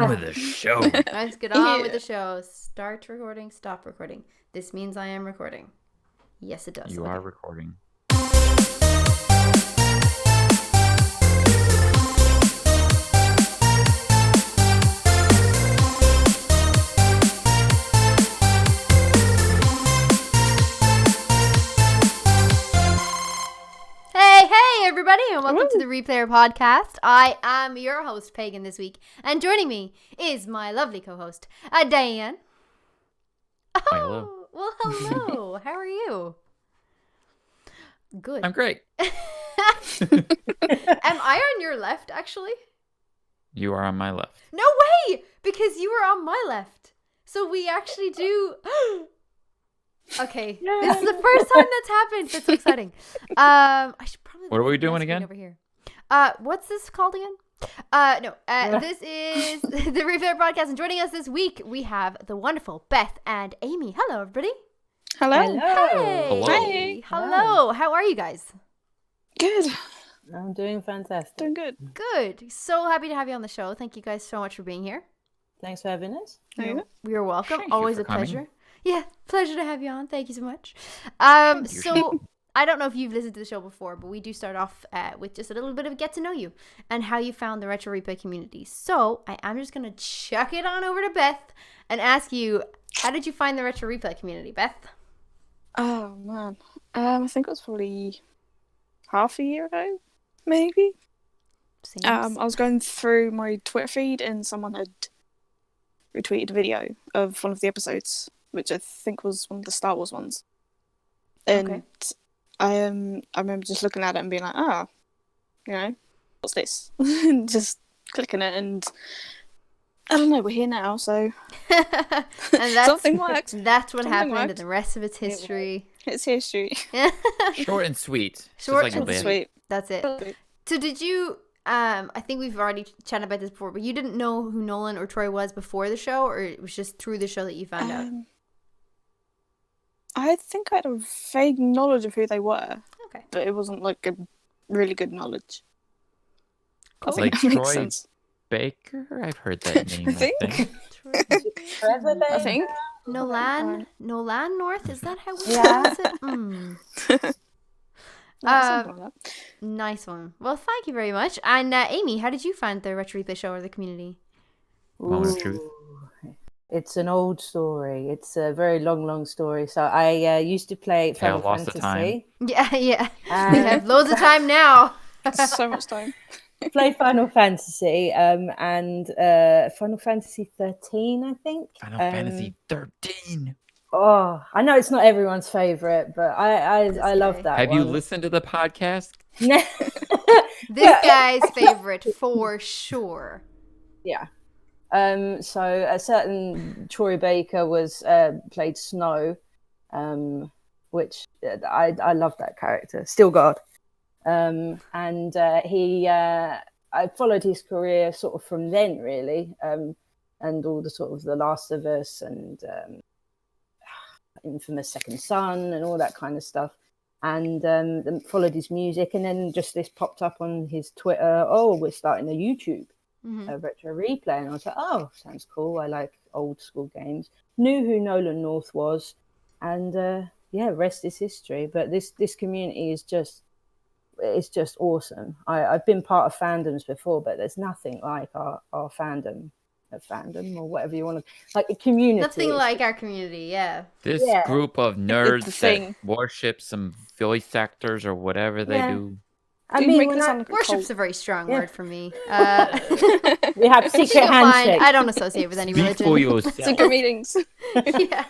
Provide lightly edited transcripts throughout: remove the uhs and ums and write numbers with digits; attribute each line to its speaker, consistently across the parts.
Speaker 1: on with the show.
Speaker 2: Let's get on with the show. Start recording, stop recording. This means I am recording. Yes, it does.
Speaker 1: You are recording.
Speaker 2: Hey everybody, and welcome to the Replayer Podcast. I am your host, Pagan, this week, and joining me is my lovely co-host, Diane. Oh,
Speaker 1: Hello.
Speaker 2: Well, hello. How are you? Good.
Speaker 1: I'm great.
Speaker 2: Am I on your left, actually?
Speaker 1: You are on my left.
Speaker 2: No way! Because you were on my left. So we actually do... Okay, this is the first time that's happened. That's so exciting. I should probably.
Speaker 1: What are we doing again?
Speaker 2: Over here. What's this called again? This is the Replayer Podcast, and joining us this week we have the wonderful Beth and Amy. Hello, everybody.
Speaker 3: Hello.
Speaker 2: Hey.
Speaker 1: Hello.
Speaker 3: Hi.
Speaker 2: Hello. How are you guys?
Speaker 3: Good.
Speaker 4: I'm doing fantastic.
Speaker 3: Doing good.
Speaker 2: Good. So happy to have you on the show. Thank you guys so much for being here.
Speaker 4: Thanks for having us.
Speaker 2: You're welcome.
Speaker 1: Thank you
Speaker 2: Always
Speaker 1: for
Speaker 2: a pleasure.
Speaker 1: coming.
Speaker 2: Yeah, pleasure to have you on. Thank you so much.
Speaker 1: you.
Speaker 2: So I don't know if you've listened to the show before, but we do start off with just a little bit of get to know you and how you found the retro replay community. So I am just gonna chuck it on over to Beth and ask you, how did you find the retro replay community, Beth?
Speaker 3: Oh man. I think it was probably half a year ago, maybe.
Speaker 2: Seems.
Speaker 3: I was going through my Twitter feed and someone had retweeted a video of one of the episodes, which I think was one of the Star Wars ones. And
Speaker 2: Okay.
Speaker 3: I remember just looking at it and being like, what's this? Just clicking it, and I don't know, we're here now, so
Speaker 2: And that's,
Speaker 3: something works.
Speaker 2: That's what
Speaker 3: Something
Speaker 2: happened,
Speaker 3: worked.
Speaker 2: and the rest of it's history.
Speaker 3: It's history.
Speaker 1: Short and sweet.
Speaker 2: Short
Speaker 1: Just like
Speaker 2: and
Speaker 1: a band.
Speaker 3: Sweet.
Speaker 2: That's it. So did you, I think we've already chatted about this before, but you didn't know who Nolan or Troy was before the show, or it was just through the show that you found out?
Speaker 3: I think I had a vague knowledge of who they were,
Speaker 2: Okay.
Speaker 3: but it wasn't like a really good knowledge.
Speaker 2: Cool.
Speaker 3: I think
Speaker 1: Like
Speaker 3: that makes
Speaker 1: Troy
Speaker 3: sense.
Speaker 1: Baker? I've heard that name,
Speaker 3: I think. I think.
Speaker 2: Nolan North, is that how we
Speaker 4: Yeah.
Speaker 2: pronounce it? Mm.
Speaker 3: Something like that.
Speaker 2: Nice one. Well, thank you very much. And Amy, how did you find the Retro Replay show or the community?
Speaker 1: Moment of truth.
Speaker 4: It's an old story. It's a very long story. So I used to play Final
Speaker 1: lost the
Speaker 4: Fantasy.
Speaker 2: Yeah. We
Speaker 4: And
Speaker 2: have loads of time now.
Speaker 3: So much time.
Speaker 4: play Final Fantasy and Final Fantasy 13, I think.
Speaker 1: Final Fantasy 13.
Speaker 4: Oh, I know it's not everyone's favorite, but I love
Speaker 2: guy.
Speaker 4: that
Speaker 1: Have you
Speaker 4: one.
Speaker 1: listened to the podcast?
Speaker 2: This guy's favorite for sure.
Speaker 4: Yeah. So a certain Troy Baker was played Snow, which I love that character. Still God. And I followed his career sort of from then, really, and all the sort of The Last of Us and Infamous Second Son and all that kind of stuff. And then followed his music, and then just this popped up on his Twitter. Oh, we're starting a YouTube. Retro replay, and I was like, oh, sounds cool. I like old school games. Knew who Nolan North was, and rest is history. But this community is just awesome. I've been part of fandoms before, but there's nothing like our fandom or whatever you want to, like a community.
Speaker 2: Nothing like our community, yeah.
Speaker 1: This
Speaker 4: Yeah.
Speaker 1: group of nerds that
Speaker 3: thing.
Speaker 1: worship some voice actors or whatever they
Speaker 4: Yeah.
Speaker 1: do.
Speaker 4: I
Speaker 3: You
Speaker 4: mean,
Speaker 3: make
Speaker 4: when
Speaker 3: it sound like a
Speaker 2: Worship's
Speaker 3: cult.
Speaker 2: a very strong
Speaker 4: Yeah.
Speaker 2: word for me.
Speaker 4: we have secret
Speaker 2: You'll find
Speaker 4: handshake.
Speaker 2: I don't associate with any
Speaker 1: Speak for
Speaker 2: religion.
Speaker 1: yourself.
Speaker 3: Secret meetings.
Speaker 2: Yeah.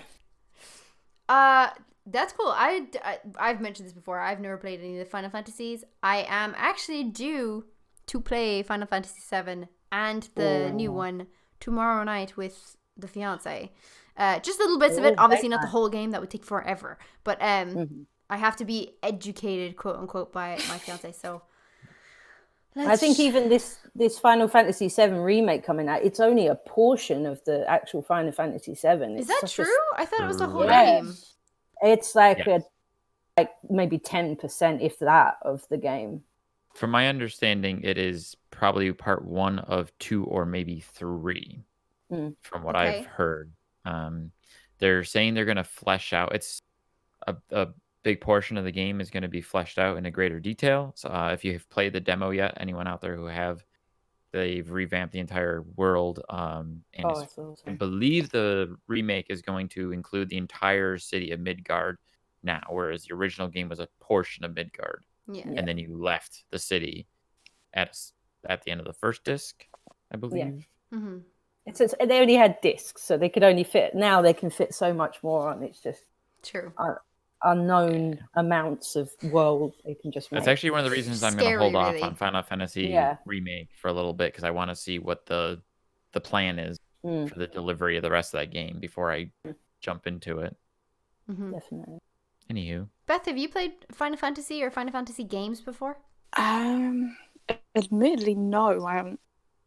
Speaker 2: That's cool. I've mentioned this before. I've never played any of the Final Fantasies. I am actually due to play Final Fantasy VII and the new one tomorrow night with the fiance. Just little bits of it. Obviously not the whole game. That would take forever. But I have to be educated, quote unquote, by my fiance. So
Speaker 4: I think even this Final Fantasy VII remake coming out, it's only a portion of the actual Final Fantasy VII.
Speaker 2: Is that true? I thought it was the whole
Speaker 4: Yeah.
Speaker 2: game.
Speaker 4: It's like
Speaker 1: Yes.
Speaker 4: maybe 10%, if that, of the game.
Speaker 1: From my understanding, it is probably part 1 of 2 or maybe 3, from what
Speaker 2: Okay.
Speaker 1: I've heard. They're saying they're going to flesh out. It's a big portion of the game is going to be fleshed out in a greater detail. So if you have played the demo yet, anyone out there who have, they've revamped the entire world. And
Speaker 4: Oh,
Speaker 1: it's,
Speaker 4: that's awesome.
Speaker 1: I believe the remake is going to include the entire city of Midgard now, whereas the original game was a portion of Midgard.
Speaker 2: Yeah.
Speaker 1: And then you left the city at the end of the first disc, I believe.
Speaker 2: Mm-hmm.
Speaker 4: They only had discs, so they could only fit. Now they can fit so much more on. It's just
Speaker 2: True.
Speaker 4: unknown amounts of world they can just make.
Speaker 1: That's actually one of the reasons I'm going to
Speaker 2: Scary,
Speaker 1: hold off
Speaker 2: really.
Speaker 1: on Final Fantasy remake for a little bit, because I want to see what the plan is for the delivery of the rest of that game before I jump into it.
Speaker 2: Mm-hmm.
Speaker 4: Definitely.
Speaker 1: Anywho,
Speaker 2: Beth, have you played Final Fantasy or Final Fantasy games before?
Speaker 3: Admittedly, no, I haven't.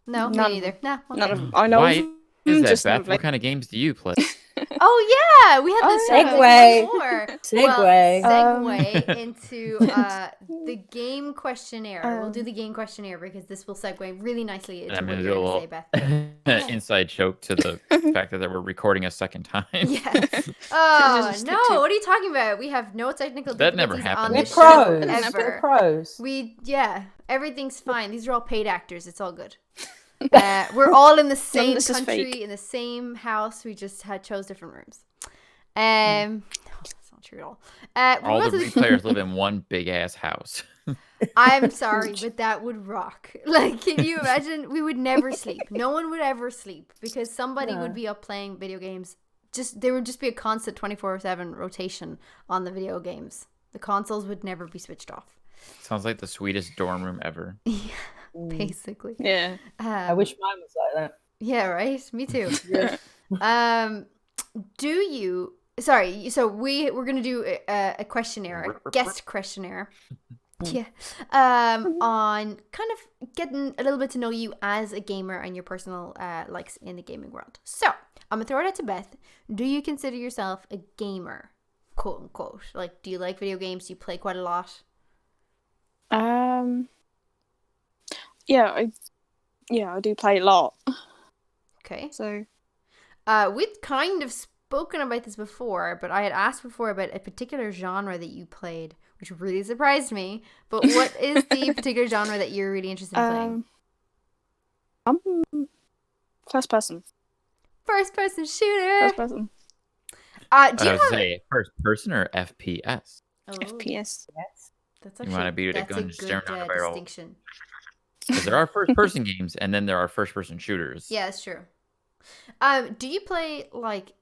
Speaker 2: No,
Speaker 3: None.
Speaker 2: me neither. No. Okay.
Speaker 3: None of them. I know.
Speaker 1: why is that,
Speaker 3: just
Speaker 1: Beth?
Speaker 3: never played.
Speaker 1: What kind of games do you play?
Speaker 2: Oh yeah, we had this
Speaker 4: Segue.
Speaker 2: before.
Speaker 4: Segue.
Speaker 2: Well, segue into the game questionnaire. We'll do the game questionnaire because this will segue really nicely into
Speaker 1: I'm
Speaker 2: what
Speaker 1: going to
Speaker 2: you're
Speaker 1: do a
Speaker 2: going to say,
Speaker 1: little
Speaker 2: Beth.
Speaker 1: inside joke to the fact that we're recording a second time.
Speaker 2: Yes. Oh
Speaker 3: Just
Speaker 2: no!
Speaker 3: stick to-
Speaker 2: What are you talking about? We have no technical
Speaker 1: That never
Speaker 2: difficulties on
Speaker 1: happened.
Speaker 4: We're
Speaker 2: this
Speaker 4: pros.
Speaker 2: show
Speaker 4: We're
Speaker 2: ever.
Speaker 4: pros.
Speaker 2: Everything's fine. These are all paid actors. It's all good. We're all in the same
Speaker 3: this is
Speaker 2: country,
Speaker 3: fake.
Speaker 2: in the same house. We just chose different rooms. No, that's not true at all.
Speaker 1: All
Speaker 2: we're
Speaker 1: the
Speaker 2: about to-
Speaker 1: players live in one big ass house.
Speaker 2: I'm sorry, but that would rock. Like, can you imagine? We would never sleep. No one would ever sleep because somebody would be up playing video games. There would just be a constant 24/7 rotation on the video games. The consoles would never be switched off.
Speaker 1: Sounds like the sweetest dorm room ever.
Speaker 2: Basically.
Speaker 3: Yeah.
Speaker 4: I wish mine was like that.
Speaker 2: Yeah, right? Me too. Do you... Sorry, so we're going to do a questionnaire, a guest questionnaire. Yeah. On kind of getting a little bit to know you as a gamer and your personal likes in the gaming world. So, I'm going to throw it out to Beth. Do you consider yourself a gamer? Quote unquote. Like, do you like video games? Do you play quite a lot?
Speaker 3: Yeah, I do play a lot.
Speaker 2: Okay.
Speaker 3: So
Speaker 2: We'd kind of spoken about this before, but I had asked before about a particular genre that you played, which really surprised me. But what is the particular genre that you're really interested in playing?
Speaker 3: I'm first person.
Speaker 2: First person shooter.
Speaker 3: First person.
Speaker 2: Do
Speaker 1: I
Speaker 2: you
Speaker 1: was
Speaker 2: have
Speaker 1: say first person or FPS.
Speaker 2: Oh,
Speaker 3: FPS.
Speaker 2: That's
Speaker 1: You
Speaker 2: actually
Speaker 1: wanna be
Speaker 2: that's a
Speaker 1: gun
Speaker 2: good
Speaker 1: staring down the barrel.
Speaker 2: distinction.
Speaker 1: Because there are first person games and then there are first person shooters.
Speaker 2: Yeah, that's true. Do you play like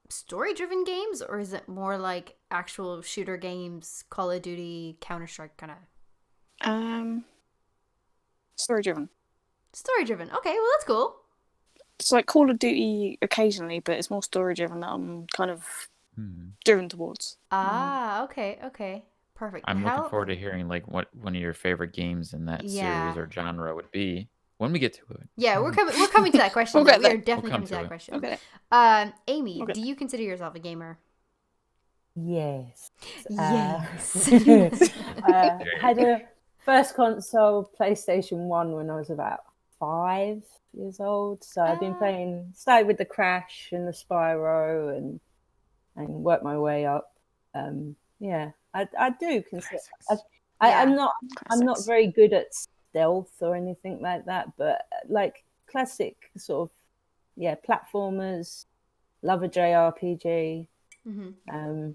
Speaker 2: story driven games, or is it more like actual shooter games, Call of Duty, Counter-Strike kind of?
Speaker 3: Story driven.
Speaker 2: Story driven. Okay, well that's cool.
Speaker 3: It's like Call of Duty occasionally, but it's more story driven that I'm kind of driven towards.
Speaker 2: Okay. Perfect.
Speaker 1: I'm looking forward to hearing like what one of your favorite games in that series or genre would be when we get to it.
Speaker 2: Yeah, we're coming to that question.
Speaker 3: We'll get
Speaker 2: We're
Speaker 3: there.
Speaker 2: definitely
Speaker 1: We'll come
Speaker 2: coming to that
Speaker 1: to it.
Speaker 2: question.
Speaker 3: Okay.
Speaker 2: Amy,
Speaker 3: Okay.
Speaker 2: do you consider yourself a gamer?
Speaker 4: Yes.
Speaker 2: Yes.
Speaker 4: Had a first console PlayStation 1 when I was about 5 years old. So I've been started with the Crash and the Spyro and worked my way up. I do consider. I'm not
Speaker 3: Classics.
Speaker 4: very good at stealth or anything like that, but like classic sort of platformers. Love a JRPG.
Speaker 2: Mm-hmm.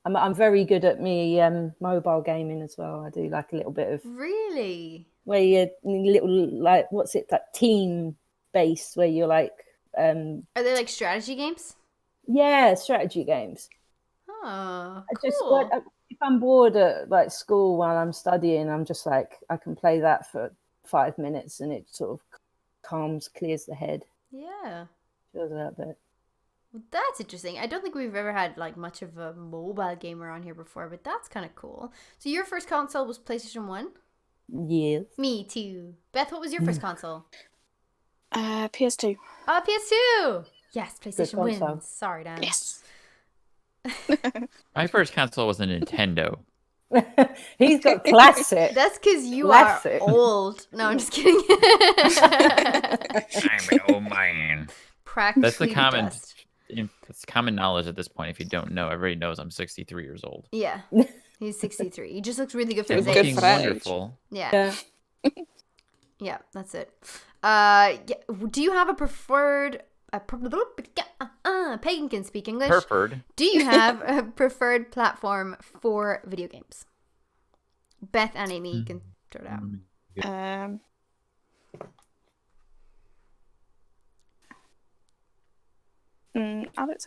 Speaker 4: I'm very good at mobile gaming as well. I do like a little bit of
Speaker 2: Really?
Speaker 4: where you're little like what's it, that team based where you're like
Speaker 2: Are they like strategy games?
Speaker 4: strategy games.
Speaker 2: Oh,
Speaker 4: I
Speaker 2: cool.
Speaker 4: just if I'm bored at like school while I'm studying, I'm just like I can play that for 5 minutes and it sort of clears the head.
Speaker 2: Yeah.
Speaker 4: Feels a little bit.
Speaker 2: Well, that's interesting. I don't think we've ever had like much of a mobile gamer on here before, but that's kind of cool. So your first console was PlayStation 1?
Speaker 4: Yes.
Speaker 2: Me too. Beth, what was your first console?
Speaker 3: PS2.
Speaker 2: PS2. Yes, PlayStation
Speaker 4: console.
Speaker 2: wins. Sorry, Dan.
Speaker 3: Yes.
Speaker 1: My first console was a Nintendo.
Speaker 4: He's got classic.
Speaker 2: That's because you
Speaker 4: Classic.
Speaker 2: are old. No, I'm just kidding.
Speaker 1: I'm an old man.
Speaker 2: Practically
Speaker 1: That's the common.
Speaker 2: dust.
Speaker 1: It's common knowledge at this point. If you don't know, everybody knows I'm 63 years old.
Speaker 2: Yeah, he's 63. He just looks really good for
Speaker 1: And
Speaker 2: his
Speaker 3: good
Speaker 2: age.
Speaker 1: looking
Speaker 3: for that age.
Speaker 1: wonderful.
Speaker 2: Yeah,
Speaker 4: Yeah.
Speaker 2: yeah, that's it. Yeah. Do you have a preferred? Pagan can speak English.
Speaker 1: Preferred.
Speaker 2: Do you have a preferred platform for video games? Beth and Amy, you can throw it out.
Speaker 3: Alex,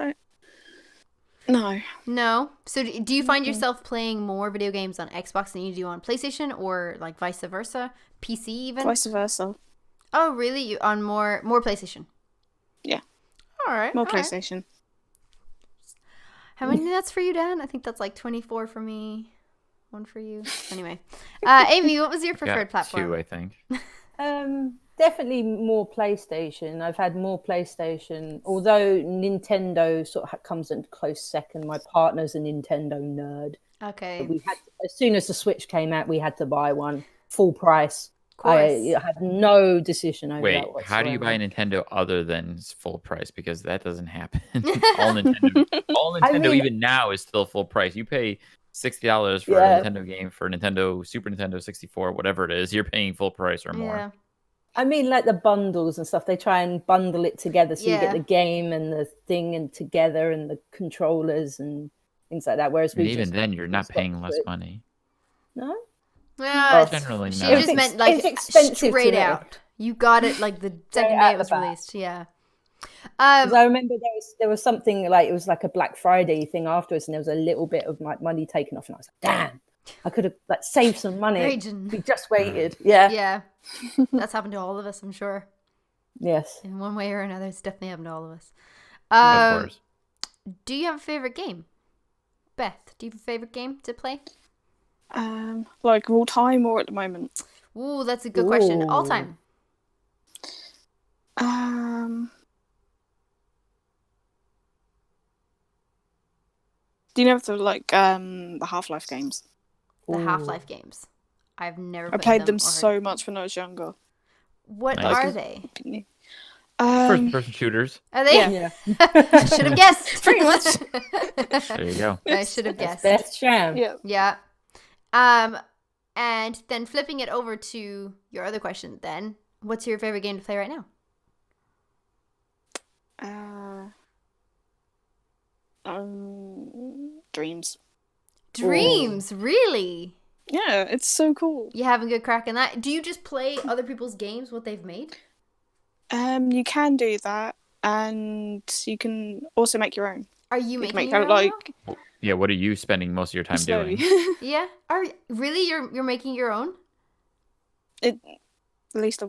Speaker 3: no.
Speaker 2: No. So do you find yourself playing more video games on Xbox than you do on PlayStation, or like vice versa? PC even?
Speaker 3: Vice versa.
Speaker 2: Oh, really? You on more PlayStation?
Speaker 3: Yeah.
Speaker 2: All right.
Speaker 3: More
Speaker 2: all right.
Speaker 3: PlayStation.
Speaker 2: How many that's for you, Dan? I think that's like 24 for me. 1 for you. Anyway. Amy, what was your preferred
Speaker 1: Got
Speaker 2: platform?
Speaker 1: 2, I think.
Speaker 4: Definitely more PlayStation. I've had more PlayStation, although Nintendo sort of comes in close second. My partner's a Nintendo nerd.
Speaker 2: Okay.
Speaker 4: We had as soon as the Switch came out, we had to buy one full price.
Speaker 2: Of course.
Speaker 4: I had no decision over
Speaker 1: Wait,
Speaker 4: that whatsoever.
Speaker 1: how do you buy a Nintendo other than full price? Because that doesn't happen. all Nintendo,
Speaker 4: mean-
Speaker 1: even now, is still full price. You pay $60 for
Speaker 4: Yeah.
Speaker 1: a Nintendo game, for Nintendo, Super Nintendo 64, whatever it is. You're paying full price or more.
Speaker 2: Yeah.
Speaker 4: I mean, like the bundles and stuff, they try and bundle it together so you
Speaker 2: Yeah.
Speaker 4: get the game and the thing and together and the controllers and things like that. Whereas
Speaker 1: And
Speaker 4: we
Speaker 1: even
Speaker 4: just
Speaker 1: then, you're not
Speaker 4: stopped
Speaker 1: paying less
Speaker 4: it.
Speaker 1: money.
Speaker 4: No,
Speaker 2: Yeah,
Speaker 1: generally
Speaker 2: she
Speaker 1: not.
Speaker 2: just
Speaker 4: It's
Speaker 2: meant like
Speaker 4: it's expensive to
Speaker 2: straight
Speaker 4: me.
Speaker 2: out. You got it like the second
Speaker 4: out
Speaker 2: day it
Speaker 4: the
Speaker 2: was
Speaker 4: bat.
Speaker 2: released. Yeah.
Speaker 4: 'Cause I remember there was something like it was like a Black Friday thing afterwards, and there was a little bit of my money taken off, and I was like, "Damn, I could have like saved some money.
Speaker 2: Raging.
Speaker 4: We just waited." Yeah.
Speaker 2: Yeah. That's happened to all of us, I'm sure.
Speaker 4: Yes.
Speaker 2: In one way or another, it's definitely happened to all of us.
Speaker 1: Of course.
Speaker 2: Do you have a favorite game? Beth, do you have a favorite game to play?
Speaker 3: Like all time or at the moment?
Speaker 2: Ooh, that's a good question. All
Speaker 4: Ooh.
Speaker 2: time.
Speaker 3: Do you know the Half-Life games?
Speaker 2: The
Speaker 4: Ooh.
Speaker 2: Half-Life games. I've never
Speaker 3: I played them
Speaker 2: or heard
Speaker 3: so
Speaker 2: of
Speaker 3: much when I was younger.
Speaker 2: What
Speaker 1: Nice.
Speaker 2: are they?
Speaker 1: First-person shooters.
Speaker 2: Are they?
Speaker 3: Yeah.
Speaker 2: I should have guessed.
Speaker 3: Pretty much.
Speaker 1: There you go.
Speaker 2: I should have guessed.
Speaker 4: Best Sham.
Speaker 3: Yeah.
Speaker 2: Yeah. And then flipping it over to your other question then, what's your favorite game to play right now?
Speaker 3: Dreams.
Speaker 2: Dreams, really?
Speaker 3: Yeah, it's so cool.
Speaker 2: You having a good crack in that? Do you just play other people's games, what they've made?
Speaker 3: You can do that, and you can also make your own.
Speaker 2: Are you
Speaker 3: You
Speaker 2: making
Speaker 3: can make
Speaker 2: your
Speaker 3: out
Speaker 2: own
Speaker 3: like
Speaker 2: now?
Speaker 1: Yeah, what are you spending most of your time
Speaker 3: slowly.
Speaker 1: doing?
Speaker 2: Yeah. Really you're making your own?
Speaker 3: At least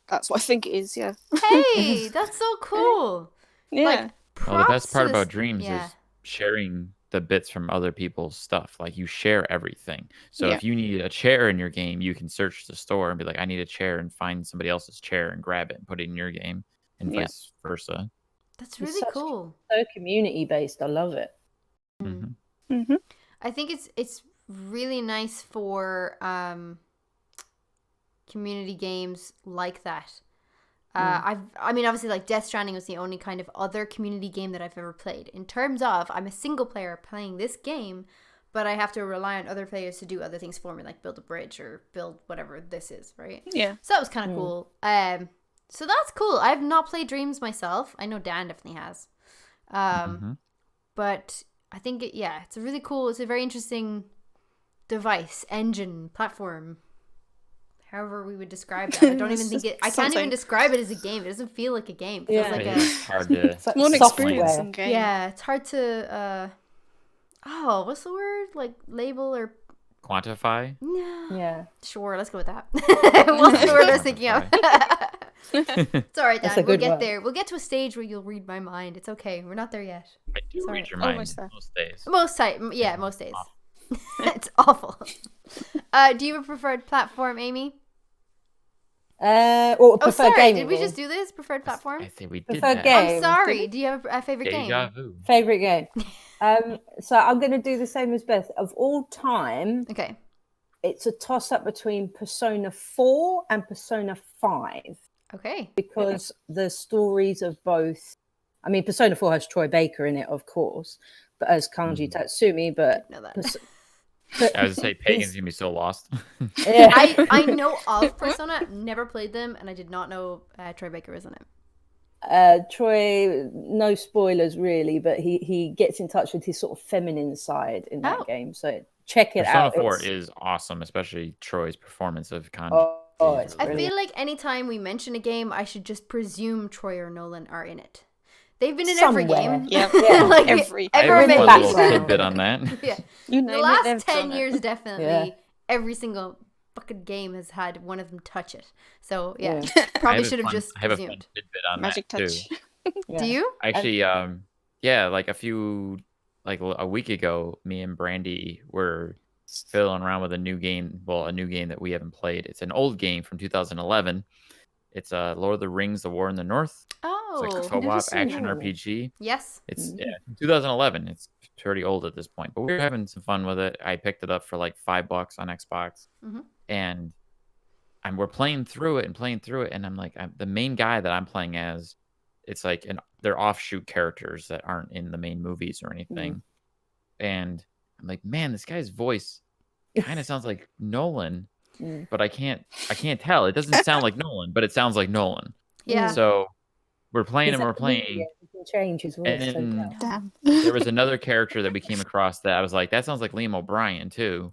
Speaker 3: that's what I think it is. Yeah.
Speaker 2: Hey, that's so cool.
Speaker 3: Yeah.
Speaker 2: Like,
Speaker 1: Well, the
Speaker 2: props
Speaker 1: best
Speaker 2: to
Speaker 1: part
Speaker 2: this-
Speaker 1: about Dreams
Speaker 2: yeah.
Speaker 1: is sharing the bits from other people's stuff. Like, you share everything. So
Speaker 3: Yeah.
Speaker 1: if you need a chair in your game, you can search the store and be like, I need a chair, and find somebody else's chair and grab it and put it in your game, and
Speaker 3: Yeah.
Speaker 1: vice versa.
Speaker 2: That's
Speaker 4: It's
Speaker 2: really
Speaker 4: such-
Speaker 2: cool.
Speaker 4: So community based. I love it.
Speaker 1: Mhm.
Speaker 3: Mhm.
Speaker 2: I think it's really nice for community games like that. I mean, obviously, like Death Stranding was the only kind of other community game that I've ever played. In terms of, I'm a single player playing this game, but I have to rely on other players to do other things for me, like build a bridge or build whatever this is, right?
Speaker 3: Yeah.
Speaker 2: So that was kind of cool. So that's cool. I've not played Dreams myself. I know Dan definitely has.
Speaker 1: Mhm.
Speaker 2: But I think, it's a really cool, it's a very interesting device, engine, platform, however we would describe that. I don't even think I can't even
Speaker 3: Something.
Speaker 2: describe it as a game. It doesn't feel like a game. It feels
Speaker 4: Yeah.
Speaker 2: like
Speaker 1: It's hard to.
Speaker 4: It's like
Speaker 3: More an
Speaker 4: software.
Speaker 3: experience in game.
Speaker 2: yeah, it's hard to, what's the word? Like label or,
Speaker 1: quantify.
Speaker 2: no.
Speaker 4: Yeah.
Speaker 2: Sure, let's go with that. What's the word I was thinking of? It's all right,
Speaker 4: That's
Speaker 2: Dan.
Speaker 4: a
Speaker 2: We'll
Speaker 4: good
Speaker 2: get
Speaker 4: one.
Speaker 2: there. We'll get to a stage where you'll read my mind. It's okay. We're not there yet.
Speaker 1: I do
Speaker 2: Sorry.
Speaker 1: read your mind
Speaker 3: Almost there.
Speaker 1: most days.
Speaker 2: Most days. It's awful. Do you have a preferred platform, Amy?
Speaker 4: Or preferred
Speaker 2: sorry.
Speaker 4: game.
Speaker 2: Did we
Speaker 4: you mean?
Speaker 2: just do this? Preferred platform?
Speaker 1: I think we did
Speaker 4: Preferred
Speaker 1: that.
Speaker 4: game.
Speaker 2: I'm sorry. Do you have a favorite game?
Speaker 1: Deja vu.
Speaker 4: Favorite game. So I'm going to do the same as Beth. Of all time,
Speaker 2: Okay.
Speaker 4: it's a toss-up between Persona 4 and Persona 5
Speaker 2: Okay.
Speaker 4: because the stories of both. I mean, Persona 4 has Troy Baker in it, of course, but as Kanji Tatsumi. But
Speaker 2: Know that.
Speaker 1: I was gonna say Pagan's gonna be so lost.
Speaker 4: Yeah.
Speaker 2: I know of Persona, never played them, and I did not know Troy Baker was in it.
Speaker 4: Troy, no spoilers really, but he gets in touch with his sort of feminine side in that game. So check it
Speaker 1: Persona
Speaker 4: out.
Speaker 1: 4 is awesome, especially Troy's performance of Kanji.
Speaker 4: It's
Speaker 2: I
Speaker 4: brilliant.
Speaker 2: feel like anytime we mention a game, I should just presume Troy or Nolan are in it. They've been in every
Speaker 4: Somewhere.
Speaker 2: game.
Speaker 3: Yeah.
Speaker 2: Like,
Speaker 3: Every.
Speaker 1: I
Speaker 2: ever
Speaker 1: have
Speaker 2: made.
Speaker 1: one
Speaker 4: background.
Speaker 1: little tidbit on that.
Speaker 2: Yeah.
Speaker 3: You
Speaker 2: The
Speaker 3: name it,
Speaker 2: last
Speaker 3: they've
Speaker 2: 10
Speaker 3: done it.
Speaker 2: years, definitely,
Speaker 4: Yeah.
Speaker 2: every single fucking game has had one of them touch it. So, yeah,
Speaker 4: Yeah.
Speaker 2: probably should have just
Speaker 1: I have a fun
Speaker 2: presumed.
Speaker 1: tidbit on
Speaker 3: Magic
Speaker 1: that
Speaker 3: touch.
Speaker 1: too.
Speaker 4: Yeah.
Speaker 2: Do you?
Speaker 1: Actually, yeah, like a week ago, me and Brandy were fiddling around with a new game. Well, a new game that we haven't played. It's an old game from 2011. It's Lord of the Rings: The War in the North. It's like a
Speaker 2: Oh,
Speaker 4: never
Speaker 1: co-op
Speaker 4: seen
Speaker 1: action
Speaker 4: that one.
Speaker 1: RPG.
Speaker 2: yes.
Speaker 1: It's 2011. It's pretty old at this point, but we were having some fun with it. I picked it up for like $5 on Xbox,
Speaker 2: Mhm.
Speaker 1: and we're playing through it, and I'm like, the main guy that I'm playing as, it's like they're offshoot characters that aren't in the main movies or anything, and I'm like, man, this guy's voice kind of sounds like Nolan, but I can't tell. It doesn't sound like Nolan, but it sounds like Nolan.
Speaker 2: Yeah.
Speaker 1: So we're playing
Speaker 4: Is
Speaker 1: and
Speaker 4: that
Speaker 1: we're
Speaker 4: the movie?
Speaker 1: playing.
Speaker 4: Yeah, he can change his voice.
Speaker 1: And
Speaker 4: so
Speaker 1: then-
Speaker 4: well.
Speaker 3: Damn.
Speaker 1: There was another character that we came across that I was like, that sounds like Liam O'Brien too.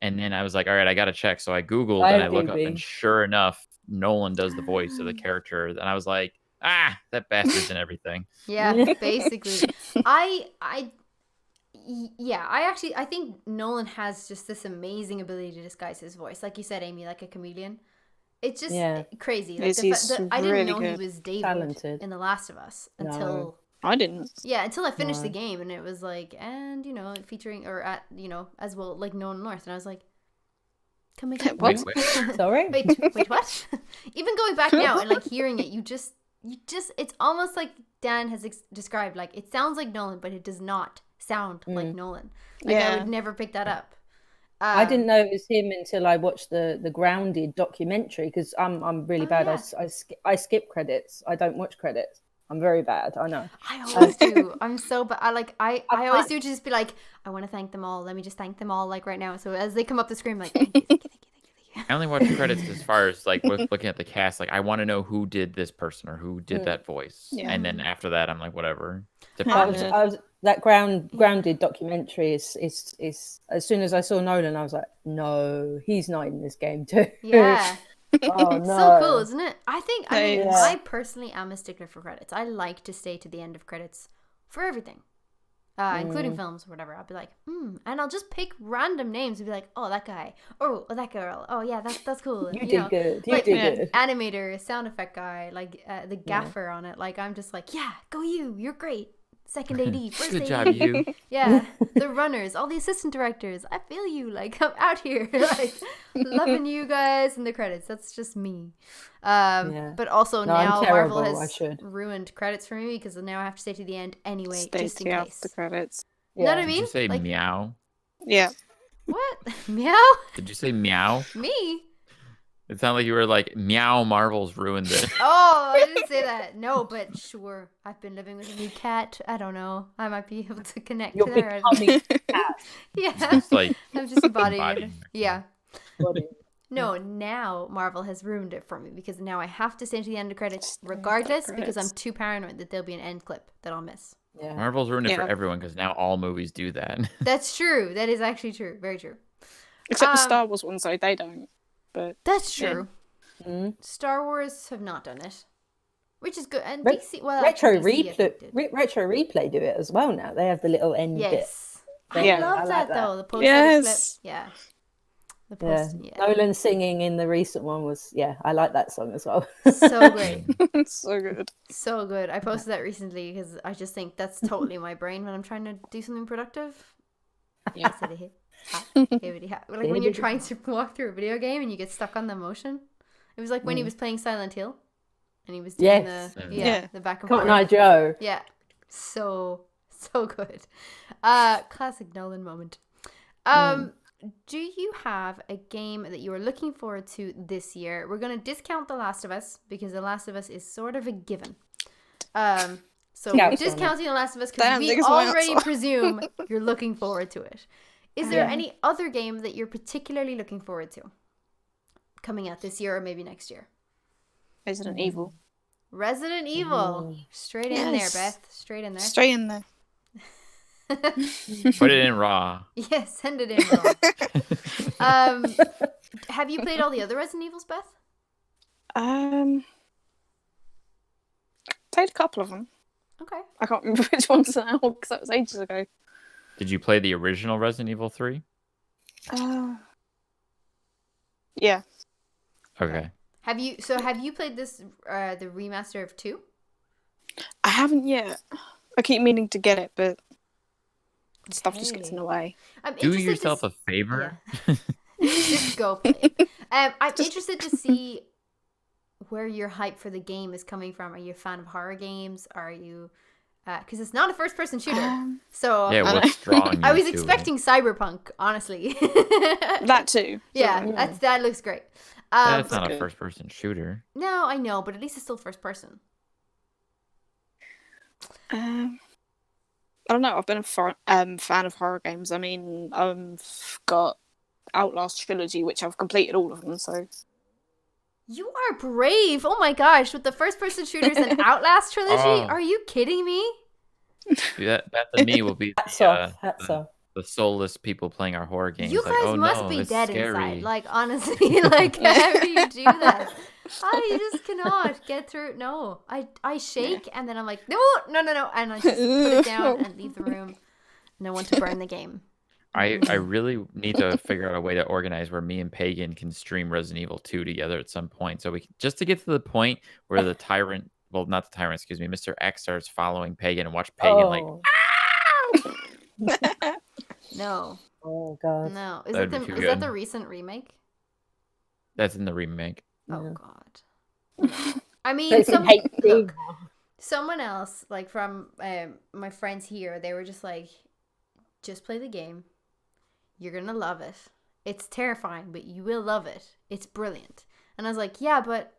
Speaker 1: And then I was like, all right, I got to check. So I Googled and I look up,
Speaker 4: IMDb.
Speaker 1: and sure enough, Nolan does the voice of the character. And I was like, that bastard's in everything.
Speaker 2: Yeah, basically. I think Nolan has just this amazing ability to disguise his voice. Like you said, Amy, like a chameleon. It's just crazy. Like
Speaker 3: He's
Speaker 2: I didn't
Speaker 3: really
Speaker 2: know he
Speaker 3: good.
Speaker 2: was David
Speaker 4: Talented.
Speaker 2: in The Last of Us until
Speaker 4: No.
Speaker 3: I didn't.
Speaker 2: until I finished the
Speaker 4: No.
Speaker 2: game, and it was like, and featuring or at as well like Nolan North, and I was like, come again.
Speaker 3: What?
Speaker 1: Wait.
Speaker 4: Sorry.
Speaker 2: Wait, what? Even going back now and like hearing it, you just it's almost like Dan has described, like it sounds like Nolan, but it does not sound like Nolan. Like I
Speaker 3: Yeah.
Speaker 2: would never pick that up.
Speaker 4: I didn't know it was him until I watched the Grounded documentary because I'm really bad.
Speaker 2: yeah.
Speaker 4: I skip credits. I don't watch credits. I'm very bad. I know.
Speaker 2: I always do. I'm so bad. I always do just be like, I want to thank them all. Let me just thank them all like right now. So as they come up the screen, I'm like, thank you.
Speaker 1: I only watch credits as far as like looking at the cast. Like I want to know who did this person or who did that voice.
Speaker 3: Yeah.
Speaker 1: And then after that, I'm like, whatever.
Speaker 4: I was that Grounded documentary is as soon as I saw Nolan, I was like, no, he's not in this game too.
Speaker 2: Yeah.
Speaker 4: Oh no.
Speaker 2: So cool, isn't it?
Speaker 3: Yeah.
Speaker 2: I personally am a stickler for credits. I like to stay to the end of credits for everything. Including films or whatever. I'll be like, and I'll just pick random names and be like, oh, that guy, oh, that girl, oh yeah, that's cool. And,
Speaker 4: You did good. You
Speaker 2: like,
Speaker 4: did good.
Speaker 2: Animator, sound effect guy, like the gaffer on it. Like I'm just like, yeah, go you, you're great. Second AD, first
Speaker 1: Good
Speaker 2: AD.
Speaker 1: job, you.
Speaker 2: Yeah, the runners, all the assistant directors. I feel you. Like I'm out here, like loving you guys in the credits. That's just me. But also
Speaker 4: No, I'm
Speaker 2: now
Speaker 4: terrible.
Speaker 2: Marvel
Speaker 4: I
Speaker 2: has
Speaker 4: should.
Speaker 2: ruined credits for me because now I have to stay to the end anyway,
Speaker 3: Stay
Speaker 2: just in
Speaker 3: to
Speaker 2: case.
Speaker 3: the credits.
Speaker 2: You know what I
Speaker 1: Did
Speaker 2: mean?
Speaker 1: you say
Speaker 2: Like,
Speaker 1: meow?
Speaker 3: Yeah.
Speaker 2: what? Meow?
Speaker 1: Did you say meow?
Speaker 2: Me?
Speaker 1: It sounded like you were like, meow, Marvel's ruined it.
Speaker 2: Oh, I didn't say that. No, but sure. I've been living with a new cat. I don't know. I might be able to connect
Speaker 4: You're
Speaker 2: to there.
Speaker 4: becoming
Speaker 2: Yeah.
Speaker 1: It's like,
Speaker 2: I'm just embodying it.
Speaker 1: embodying it.
Speaker 2: Yeah.
Speaker 4: body.
Speaker 2: No, now Marvel has ruined it for me because now I have to stay to the end of credits regardless because I'm too paranoid that there'll be an end clip that I'll miss.
Speaker 4: Yeah.
Speaker 1: Marvel's ruined it for
Speaker 3: Yeah.
Speaker 1: everyone because now all movies do that.
Speaker 2: That's true. That is actually true. Very true.
Speaker 3: Except the Star Wars ones, though, they don't. But
Speaker 2: That's
Speaker 3: Yeah.
Speaker 2: true. Star Wars have not done it, which is good. And
Speaker 4: Re-
Speaker 2: DC, well,
Speaker 4: Retro
Speaker 2: actually, DC, I think, did.
Speaker 4: Retro Replay do it as well now. They have the little end bit.
Speaker 2: Yes. I
Speaker 3: Yeah.
Speaker 2: love
Speaker 4: I like
Speaker 2: that
Speaker 4: that.
Speaker 2: though. The post
Speaker 3: Yes.
Speaker 2: clip. Yeah. The
Speaker 4: Yeah.
Speaker 2: post. Yeah.
Speaker 4: Nolan singing in the recent one was I like that song as well.
Speaker 2: So great.
Speaker 3: it's so good.
Speaker 2: So good. I posted that recently because I just think that's totally my brain when I'm trying to do something productive. Yeah. Like when you're trying to walk through a video game and you get stuck on the motion. It was like when he was playing Silent Hill, and he was doing the back and forth.
Speaker 4: Cotton Eye Joe.
Speaker 2: Yeah, so good. Classic Nolan moment. Do you have a game that you are looking forward to this year? We're going to discount The Last of Us because The Last of Us is sort of a given. So we're discounting The Last of Us because we already presume you're looking forward to it. Is there any other game that you're particularly looking forward to coming out this year or maybe next year?
Speaker 3: Resident Evil.
Speaker 2: Resident Evil. Straight in there, Beth. Straight in there.
Speaker 3: Straight in there.
Speaker 1: Put it in raw.
Speaker 2: Yeah, send it in raw. Have you played all the other Resident Evils, Beth?
Speaker 3: Played a couple of them.
Speaker 2: Okay.
Speaker 3: I can't remember which ones now because that was ages ago.
Speaker 1: Did you play the original Resident Evil 3?
Speaker 3: Yeah.
Speaker 1: Okay.
Speaker 2: Have you played this the remaster of 2?
Speaker 3: I haven't yet. I keep meaning to get it, but stuff just gets in the way.
Speaker 1: Do yourself a favor.
Speaker 2: Yeah. Just go play it. I'm interested to see where your hype for the game is coming from. Are you a fan of horror games? Are you... Because it's not a first-person shooter. So
Speaker 1: yeah, what's drawing you
Speaker 2: I was
Speaker 1: to
Speaker 2: expecting Cyberpunk, honestly.
Speaker 3: That too.
Speaker 2: Yeah, that looks great.
Speaker 1: That's not a first-person shooter.
Speaker 2: No, I know, but at least it's still first-person.
Speaker 3: I don't know. I've been a fan of horror games. I mean, I've got Outlast trilogy, which I've completed all of them. So
Speaker 2: you are brave. Oh my gosh, with the first-person shooters and Outlast trilogy, are you kidding me?
Speaker 1: That and me will be the soulless people playing our horror games.
Speaker 2: You guys must be dead
Speaker 1: scary.
Speaker 2: inside. Like, honestly, like, how do you do that? I just cannot get through. No, I shake and then I'm like, no, and I just put it down and leave the room. No one to burn the game.
Speaker 1: I really need to figure out a way to organize where me and Pagan can stream Resident Evil 2 together at some point. So we can, just to get to the point where the tyrant, well, not the tyrant, excuse me, Mr. X starts following Pagan and watch Pagan
Speaker 2: No.
Speaker 4: Oh god.
Speaker 2: No. Is that the recent remake?
Speaker 1: That's in the remake.
Speaker 2: Oh god. I mean, someone else, like from my friends here, they were just like, just play the game. You're gonna love it. It's terrifying, but you will love it. It's brilliant. And I was like, yeah, but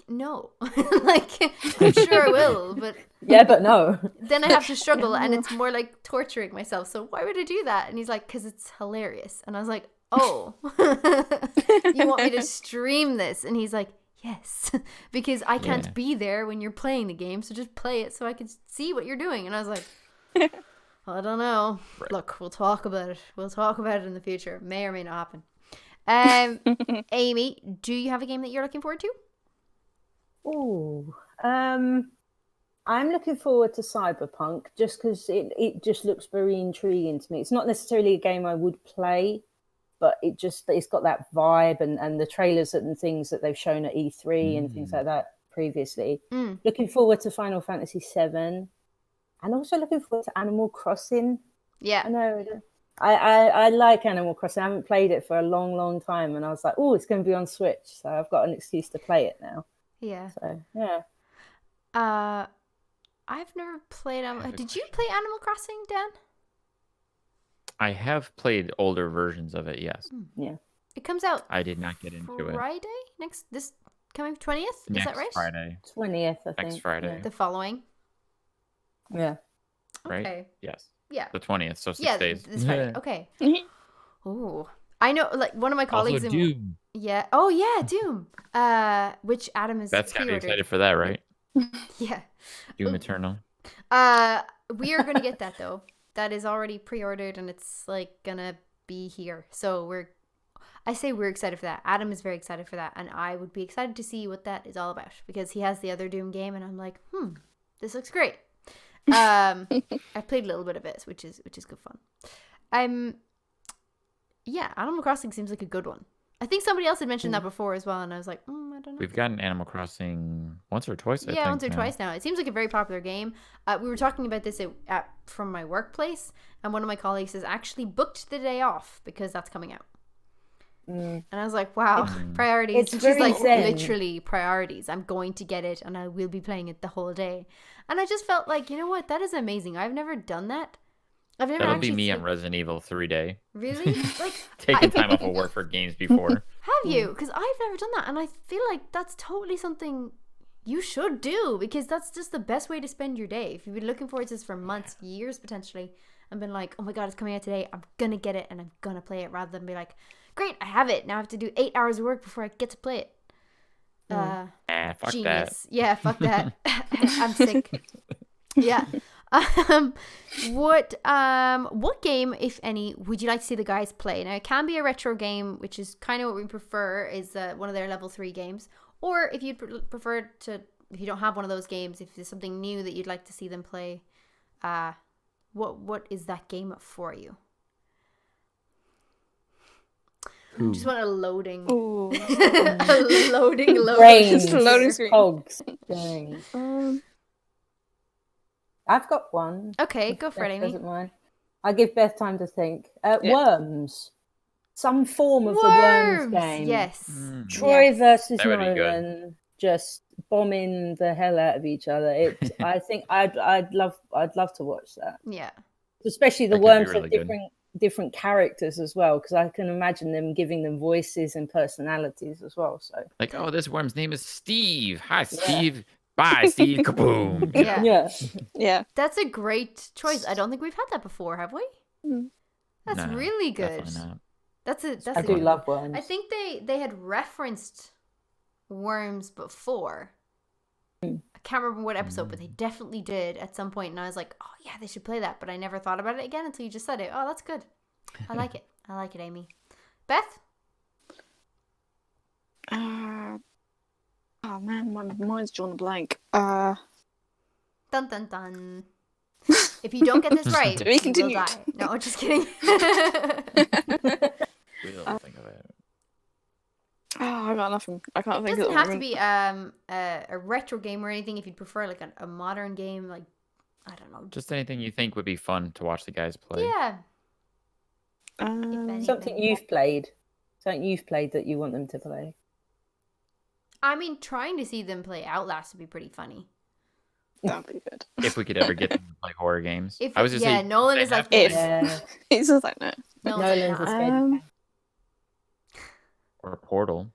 Speaker 2: no. Like, I'm sure I will, but
Speaker 4: yeah, but no.
Speaker 2: Then I have to struggle, and it's more like torturing myself. So why would I do that? And he's like, because it's hilarious. And I was like, oh, you want me to stream this? And he's like, yes, because I can't be there when you're playing the game, so just play it so I can see what you're doing. And I was like, well, I don't know. Right. Look, we'll talk about it. We'll talk about it in the future. May or may not happen. Amy, do you have a game that you're looking forward to?
Speaker 4: Oh, I'm looking forward to Cyberpunk just because it just looks very intriguing to me. It's not necessarily a game I would play, but it's got that vibe and the trailers and things that they've shown at E3 and things like that previously. Looking forward to Final Fantasy VII, and also looking forward to Animal Crossing. Yeah, I know. I like Animal Crossing. I haven't played it for a long time, and I was like, oh, it's going to be on Switch, so I've got an excuse to play it now.
Speaker 2: Yeah.
Speaker 4: So yeah.
Speaker 2: I've never played. Did you play Animal Crossing, Dan?
Speaker 1: I have played older versions of it. Yes.
Speaker 4: Yeah.
Speaker 2: It comes out.
Speaker 1: I did not get into it.
Speaker 2: Friday this coming 20th. Is that right?
Speaker 1: Friday.
Speaker 4: 20th. I think.
Speaker 1: Next Friday.
Speaker 2: Yeah. The following.
Speaker 4: Yeah.
Speaker 1: Right.
Speaker 2: Okay.
Speaker 1: Yes.
Speaker 2: Yeah.
Speaker 1: The 20th. So 6 days.
Speaker 2: This Friday. Okay. Oh, I know. Like one of my colleagues.
Speaker 1: Also Doom.
Speaker 2: Yeah. Oh yeah, Doom. Which Adam is.
Speaker 1: That's kind of excited for that, right?
Speaker 2: Yeah.
Speaker 1: Doom Eternal.
Speaker 2: We are gonna get that though. That is already pre-ordered and it's like gonna be here. So we're excited for that. Adam is very excited for that, and I would be excited to see what that is all about because he has the other Doom game, and I'm like, this looks great. I've played a little bit of it, which is good fun. Yeah, Animal Crossing seems like a good one. I think somebody else had mentioned that before as well, and I was like, I don't know.
Speaker 1: We've gotten Animal Crossing once or twice, I think.
Speaker 2: Yeah, once or twice now. It seems like a very popular game. We were talking about this from my workplace, and one of my colleagues has actually booked the day off because that's coming out. And I was like, wow,
Speaker 1: Mm.
Speaker 2: priorities.
Speaker 4: It's
Speaker 2: She's
Speaker 4: very
Speaker 2: like,
Speaker 4: zen.
Speaker 2: literally priorities. I'm going to get it and I will be playing it the whole day. And I just felt like, you know what? That is amazing. I've never done that. I've never
Speaker 1: That'll
Speaker 2: actually
Speaker 1: be me on Resident Evil 3 day.
Speaker 2: Really? Like,
Speaker 1: Taking time off of work for games before.
Speaker 2: have you? Because I've never done that. And I feel like that's totally something you should do, because that's just the best way to spend your day. If you've been looking forward to this for months, years potentially, and been like, oh my God, it's coming out today. I'm going to get it and I'm going to play it, rather than be like, great, I have it. Now I have to do 8 hours of work before I get to play it.
Speaker 1: Fuck
Speaker 2: Genius. Yeah, fuck that. I'm sick. Yeah. What game, if any, would you like to see the guys play? Now, it can be a retro game, which is kind of what we prefer, is one of their level 3 games. Or if you'd prefer to, if you don't have one of those games, if there's something new that you'd like to see them play, what is that game for you? Just want a loading.
Speaker 3: Ooh.
Speaker 2: a loading.
Speaker 4: Brains.
Speaker 3: Just a loading screen.
Speaker 4: Cogs. Dang. I've got one.
Speaker 2: Okay,
Speaker 4: if
Speaker 2: go for
Speaker 4: Beth
Speaker 2: it, Amy.
Speaker 4: doesn't mind. I'll give Beth time to think.
Speaker 3: Yeah.
Speaker 4: Worms. Some form of the Worms game.
Speaker 2: Yes.
Speaker 4: Troy
Speaker 2: Yes.
Speaker 4: versus
Speaker 1: That would be good.
Speaker 4: Nolan, just bombing the hell out of each other. I think I'd love to watch that.
Speaker 2: Yeah.
Speaker 4: Especially the
Speaker 1: That could be
Speaker 4: Worms
Speaker 1: really
Speaker 4: have
Speaker 1: good.
Speaker 4: different characters as well, because I can imagine them giving them voices and personalities as well. So
Speaker 1: Like, oh, this worm's name is Steve. Hi, Steve. Bye, Steve. Kaboom.
Speaker 2: Yeah.
Speaker 3: Yeah.
Speaker 2: That's a great choice. I don't think we've had that before, have we?
Speaker 3: Mm.
Speaker 2: That's
Speaker 1: No,
Speaker 2: really good.
Speaker 1: Definitely not.
Speaker 2: That's
Speaker 4: I
Speaker 2: a
Speaker 4: do love Worms.
Speaker 2: I think they had referenced Worms before. I can't remember what episode, but they definitely did at some point, and I was like, oh yeah, they should play that, but I never thought about it again until you just said it. Oh, that's good. I like it. I like it, Amy. Beth?
Speaker 3: Oh man, my mind's drawn a blank.
Speaker 2: Dun dun dun. If you don't get this right,
Speaker 3: To be
Speaker 2: you will
Speaker 3: continued.
Speaker 2: die. No, just kidding.
Speaker 1: We'll think of it.
Speaker 3: Oh, I got nothing. I can't
Speaker 2: It
Speaker 3: think
Speaker 2: doesn't
Speaker 3: of
Speaker 2: have
Speaker 3: it.
Speaker 2: to be a retro game or anything. If you'd prefer like a modern game, like, I don't know.
Speaker 1: Just anything you think would be fun to watch the guys play.
Speaker 2: Yeah.
Speaker 4: Something you've played that you want them to play.
Speaker 2: I mean, trying to see them play Outlast would be pretty funny.
Speaker 3: That'd be good.
Speaker 1: If we could ever get them to play horror games.
Speaker 2: If
Speaker 1: I was just saying,
Speaker 2: Nolan
Speaker 1: they
Speaker 2: is like
Speaker 1: have to
Speaker 3: If.
Speaker 1: play
Speaker 4: Yeah,
Speaker 3: It's just like no.
Speaker 4: Nolan's a scared.
Speaker 1: or Portal.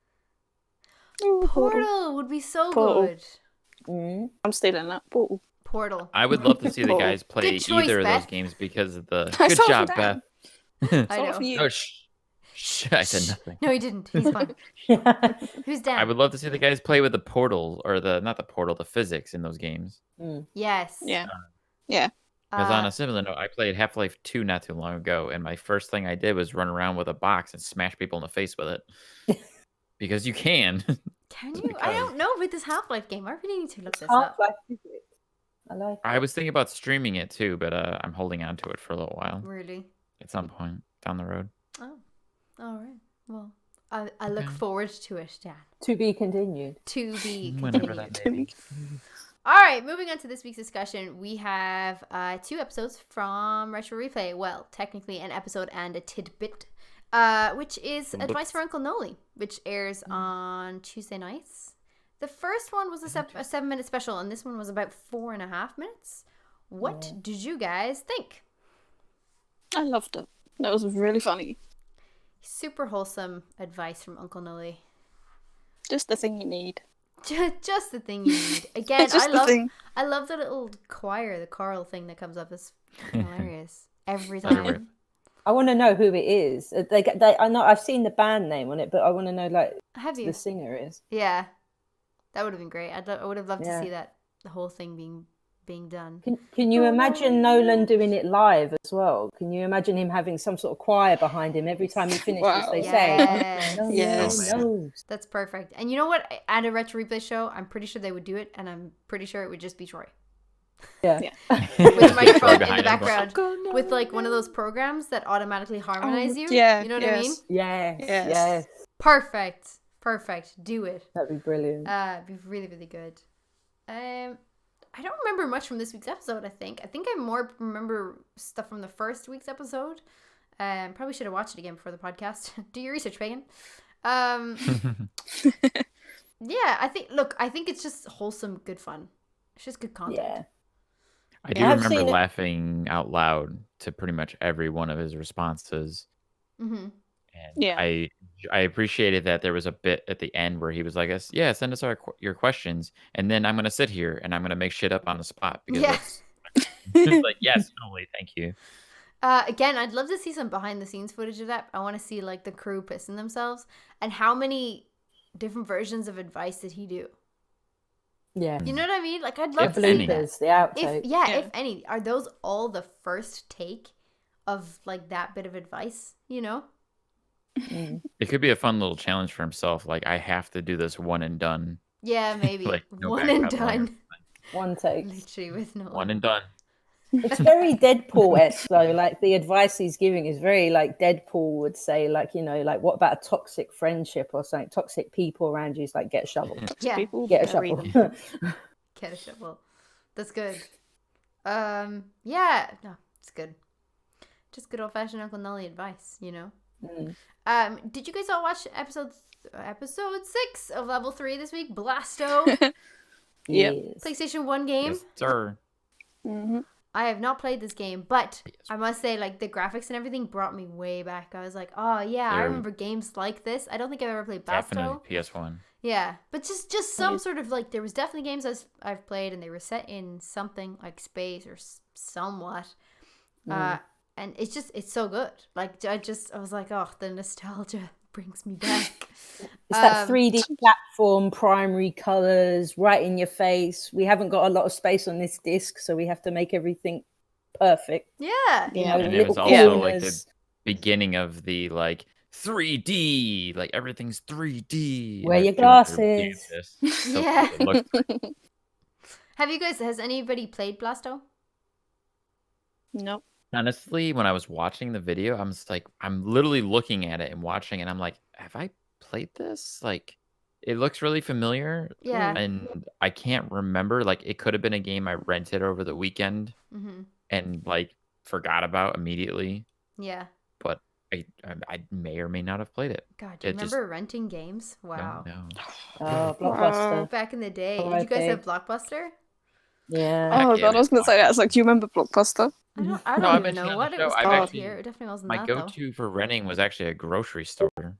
Speaker 2: Portal would be so
Speaker 3: Portal.
Speaker 2: good.
Speaker 3: I'm stealing that. Portal.
Speaker 2: Portal.
Speaker 1: I would love to see the
Speaker 3: Portal.
Speaker 1: guys play
Speaker 2: Good choice,
Speaker 1: either of those
Speaker 2: Beth.
Speaker 1: games because of the.
Speaker 3: I
Speaker 1: Good
Speaker 3: saw
Speaker 1: job,
Speaker 3: for
Speaker 1: Beth.
Speaker 2: I know.
Speaker 3: For you.
Speaker 1: No, shh. I said nothing.
Speaker 2: No, he didn't. He's fine. Who's down?
Speaker 1: I would love to see the guys play with the portal or the physics in those games.
Speaker 2: Yes.
Speaker 3: Yeah. Yeah.
Speaker 1: Because on a similar note, I played Half-Life 2 not too long ago, and my first thing I did was run around with a box and smash people in the face with it. Because you can.
Speaker 2: Can you?
Speaker 1: because-
Speaker 2: I don't know about this Half-Life game. I really need to look this up.
Speaker 4: Half-Life physics. I like it.
Speaker 1: I was thinking about streaming it too, but I'm holding on to it for a little while.
Speaker 2: Really?
Speaker 1: At some point down the road.
Speaker 2: Oh. All right. Well, I look
Speaker 1: Okay.
Speaker 2: forward to it, Dan.
Speaker 4: To be continued.
Speaker 2: To be
Speaker 1: Whenever
Speaker 2: continued.
Speaker 1: that may be.
Speaker 2: All right, moving on to this week's discussion, we have 2 episodes from Retro Replay. Well, technically an episode and a tidbit, which is Advice for Uncle Noli, which airs on Tuesday nights. The first one was a 7-minute special, and this one was about 4.5 minutes. What did you guys think?
Speaker 3: I loved it. That was really funny.
Speaker 2: Super wholesome advice from Uncle Noli.
Speaker 3: Just the thing you need.
Speaker 2: Just the thing you need. Again,
Speaker 3: Just the thing.
Speaker 2: I love the little choir, the choral thing that comes up. It's hilarious every
Speaker 1: That's weird.
Speaker 2: time.
Speaker 4: I want to know who it is. I know I've seen the band name on it, but I want to know
Speaker 2: Have
Speaker 4: who
Speaker 2: you?
Speaker 4: the singer is.
Speaker 2: Yeah, that would have been great. I would have loved to
Speaker 4: Yeah.
Speaker 2: see that, the whole thing being done.
Speaker 4: Can you imagine Nolan doing it live as well? Can you imagine him having some sort of choir behind him every time he finishes?
Speaker 3: Wow.
Speaker 4: They
Speaker 2: Yes.
Speaker 4: say, "No,
Speaker 3: Yes.
Speaker 4: no."
Speaker 2: That's perfect. And you know what? At a Retro Replay show, I'm pretty sure they would do it, and I'm pretty sure it would just be Troy
Speaker 4: Yeah.
Speaker 2: with a microphone in the
Speaker 1: behind him.
Speaker 2: background, with like one of those programs that automatically harmonize you.
Speaker 3: yeah,
Speaker 2: You know what I mean?
Speaker 3: yes.
Speaker 4: Yes.
Speaker 3: Yes.
Speaker 4: Yes.
Speaker 2: Perfect. Do it.
Speaker 4: That'd be brilliant.
Speaker 2: It'd be really, really good. I don't remember much from this week's episode. I think I more remember stuff from the first week's episode. Probably should have watched it again before the podcast. Do your research, Pagan. Yeah, I think it's just wholesome, good fun. It's just good content.
Speaker 4: Yeah.
Speaker 1: I do
Speaker 4: I've
Speaker 1: remember
Speaker 4: seen it.
Speaker 1: laughing out loud to pretty much every one of his responses.
Speaker 2: Mm-hmm.
Speaker 1: And
Speaker 3: Yeah.
Speaker 1: I appreciated that there was a bit at the end where he was like, "Yeah, send us your questions, and then I'm gonna sit here and I'm gonna make shit up on the spot because
Speaker 2: Yeah.
Speaker 1: that's it's like, yes, totally, thank you."
Speaker 2: Again, I'd love to see some behind the scenes footage of that. I want to see like the crew pissing themselves and how many different versions of advice did he do.
Speaker 4: Yeah.
Speaker 2: You know what I mean? Like I'd love
Speaker 1: If
Speaker 2: to see
Speaker 1: any.
Speaker 2: that.
Speaker 4: Bloopers, the outtake.
Speaker 2: If any, are those all the first take of like that bit of advice? You know?
Speaker 4: Mm.
Speaker 1: It could be a fun little challenge for himself. Like, I have to do this one and done.
Speaker 2: Yeah, maybe
Speaker 1: Like, no
Speaker 2: one and
Speaker 1: backpedaling.
Speaker 2: done.
Speaker 4: One take.
Speaker 2: Literally with no
Speaker 1: One and done.
Speaker 4: It's very Deadpool-esque though. Like the advice he's giving is very like Deadpool would say, like, you know, like what about a toxic friendship or something? Toxic people around you is like get a shovel.
Speaker 2: Yeah,
Speaker 3: People
Speaker 4: Get a
Speaker 3: bury
Speaker 4: shovel.
Speaker 3: them.
Speaker 2: get a shovel. That's good. Yeah, no, it's good. Just good old fashioned Uncle Nolly advice, you know.
Speaker 4: Mm.
Speaker 2: Did you guys all watch episode 6 of Level 3 this week? Blasto,
Speaker 3: Yep.
Speaker 4: Yes.
Speaker 2: PlayStation 1 game.
Speaker 1: Yes, sir.
Speaker 3: Mm-hmm.
Speaker 2: I have not played this game, but I must say, like, the graphics and everything brought me way back. I was like, oh, yeah, I
Speaker 1: They're
Speaker 2: remember games like this. I don't think I've ever played Blasto.
Speaker 1: Definitely PS1.
Speaker 2: Yeah, but just some sort of, like, there was definitely games I've played, and they were set in something like space or somewhat. And it's so good. Like, I was like, oh, the nostalgia brings me back.
Speaker 4: It's that 3D platform, primary colors, right in your face. We haven't got a lot of space on this disc, so we have to make everything perfect.
Speaker 2: Yeah.
Speaker 4: You know,
Speaker 1: And it was
Speaker 4: little
Speaker 1: also like the
Speaker 4: corners.
Speaker 1: beginning of the like 3D, like everything's 3D.
Speaker 4: Wear
Speaker 1: and
Speaker 4: your
Speaker 1: I feel like they're
Speaker 4: glasses.
Speaker 1: doing this. So
Speaker 2: Yeah.
Speaker 1: it looks great.
Speaker 2: Has anybody played Blasto?
Speaker 3: Nope.
Speaker 1: Honestly, when I was watching the video, I'm literally looking at it and watching, and I'm like, have I played this? Like, it looks really familiar.
Speaker 2: Yeah.
Speaker 1: And I can't remember. Like, it could have been a game I rented over the weekend
Speaker 2: Mm-hmm.
Speaker 1: and like forgot about immediately.
Speaker 2: Yeah.
Speaker 1: But I may or may not have played it.
Speaker 2: God, do you
Speaker 1: It just-
Speaker 2: remember renting games? Wow.
Speaker 1: No.
Speaker 4: Oh, Blockbuster.
Speaker 2: Back in the day.
Speaker 4: Oh,
Speaker 2: Did you guys
Speaker 4: okay.
Speaker 2: have Blockbuster?
Speaker 4: Yeah.
Speaker 3: Oh
Speaker 1: yeah,
Speaker 3: god, I was
Speaker 1: we
Speaker 3: gonna say that. It's like, do you remember Blockbuster?
Speaker 2: I don't
Speaker 1: No, I
Speaker 2: even
Speaker 1: mentioned
Speaker 2: know
Speaker 1: on
Speaker 2: what
Speaker 1: the
Speaker 2: it
Speaker 1: show,
Speaker 2: was
Speaker 1: I've
Speaker 2: called
Speaker 1: actually-
Speaker 2: here. It definitely wasn't
Speaker 1: My
Speaker 2: that though.
Speaker 1: go-to for renting was actually a grocery store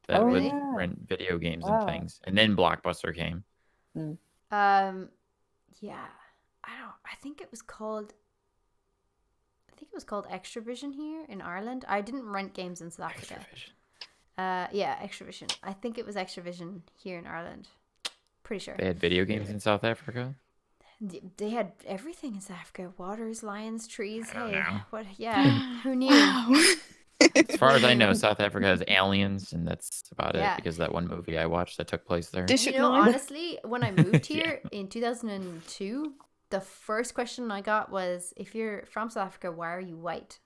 Speaker 1: that
Speaker 4: Oh,
Speaker 1: would
Speaker 4: yeah.
Speaker 1: rent video games
Speaker 4: Wow.
Speaker 1: and things. And then Blockbuster came.
Speaker 2: Yeah. I think it was called Extravision here in Ireland. I didn't rent games in South Africa.
Speaker 1: Extravision.
Speaker 2: Yeah, Extravision. I think it was Extravision here in Ireland. Pretty sure.
Speaker 1: They had video games in South Africa.
Speaker 2: They had everything in South Africa: waters, lions, trees.
Speaker 1: I don't
Speaker 2: Hey,
Speaker 1: know.
Speaker 2: what? Yeah, who knew?
Speaker 3: Wow.
Speaker 1: As far as I know, South Africa has aliens, and that's about
Speaker 2: Yeah.
Speaker 1: it. Because that one movie I watched that took place there.
Speaker 3: District
Speaker 2: You know,
Speaker 3: 9.
Speaker 2: honestly, when I moved here in 2002, the first question I got was, "If you're from South Africa, why are you white?"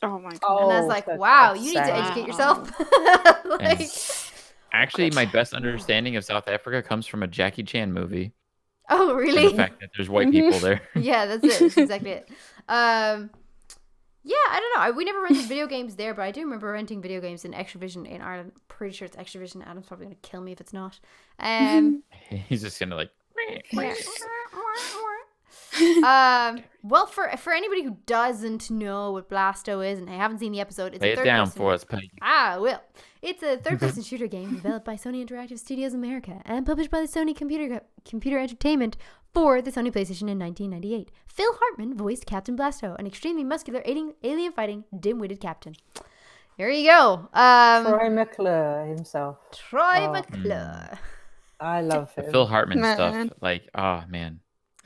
Speaker 3: Oh my god.
Speaker 2: And I was
Speaker 4: Oh,
Speaker 2: like,
Speaker 4: for
Speaker 2: "Wow,
Speaker 4: God's
Speaker 2: you need to
Speaker 4: sake.
Speaker 2: educate yourself." Like,
Speaker 1: Actually, my best understanding of South Africa comes from a Jackie Chan movie.
Speaker 2: oh,
Speaker 1: And
Speaker 2: really?
Speaker 1: the fact that there's white people there.
Speaker 2: Yeah, that's it. That's exactly it. Yeah, I don't know. We never rented video games there, but I do remember renting video games in Extravision in Ireland. Pretty sure it's Extravision. Adam's probably gonna kill me if it's not.
Speaker 1: He's just gonna like.
Speaker 2: Well, for anybody who doesn't know what Blasto is and haven't seen the episode, it's
Speaker 1: Lay
Speaker 2: a
Speaker 1: it
Speaker 2: third
Speaker 1: down
Speaker 2: person.
Speaker 1: for us, Peggy.
Speaker 2: Well, it's a third-person shooter game developed by Sony Interactive Studios America and published by the Sony Computer Entertainment for the Sony PlayStation in 1998. Phil Hartman voiced Captain Blasto, an extremely muscular alien-fighting, dim-witted captain. There you go.
Speaker 4: Troy McClure himself.
Speaker 2: Troy
Speaker 4: Oh.
Speaker 2: McClure
Speaker 4: I love
Speaker 1: The
Speaker 4: him.
Speaker 1: Phil Hartman
Speaker 3: Man.
Speaker 1: stuff, like, oh man,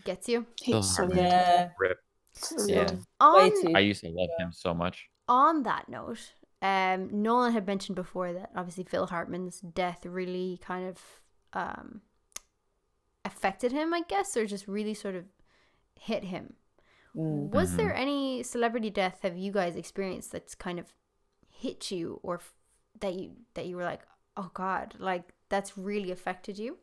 Speaker 2: gets you.
Speaker 1: Phil
Speaker 3: He's so
Speaker 1: Hartman.
Speaker 3: good.
Speaker 4: Yeah.
Speaker 1: Rip.
Speaker 3: So
Speaker 1: Yeah,
Speaker 3: good.
Speaker 4: Way
Speaker 2: On
Speaker 4: too.
Speaker 1: I used to love him so much.
Speaker 2: on that note, Nolan had mentioned before that obviously Phil Hartman's death really kind of affected him, I guess, or just really sort of hit him. Was there any celebrity death have you guys experienced that's kind of hit you, or that you were like, oh god, like that's really affected you?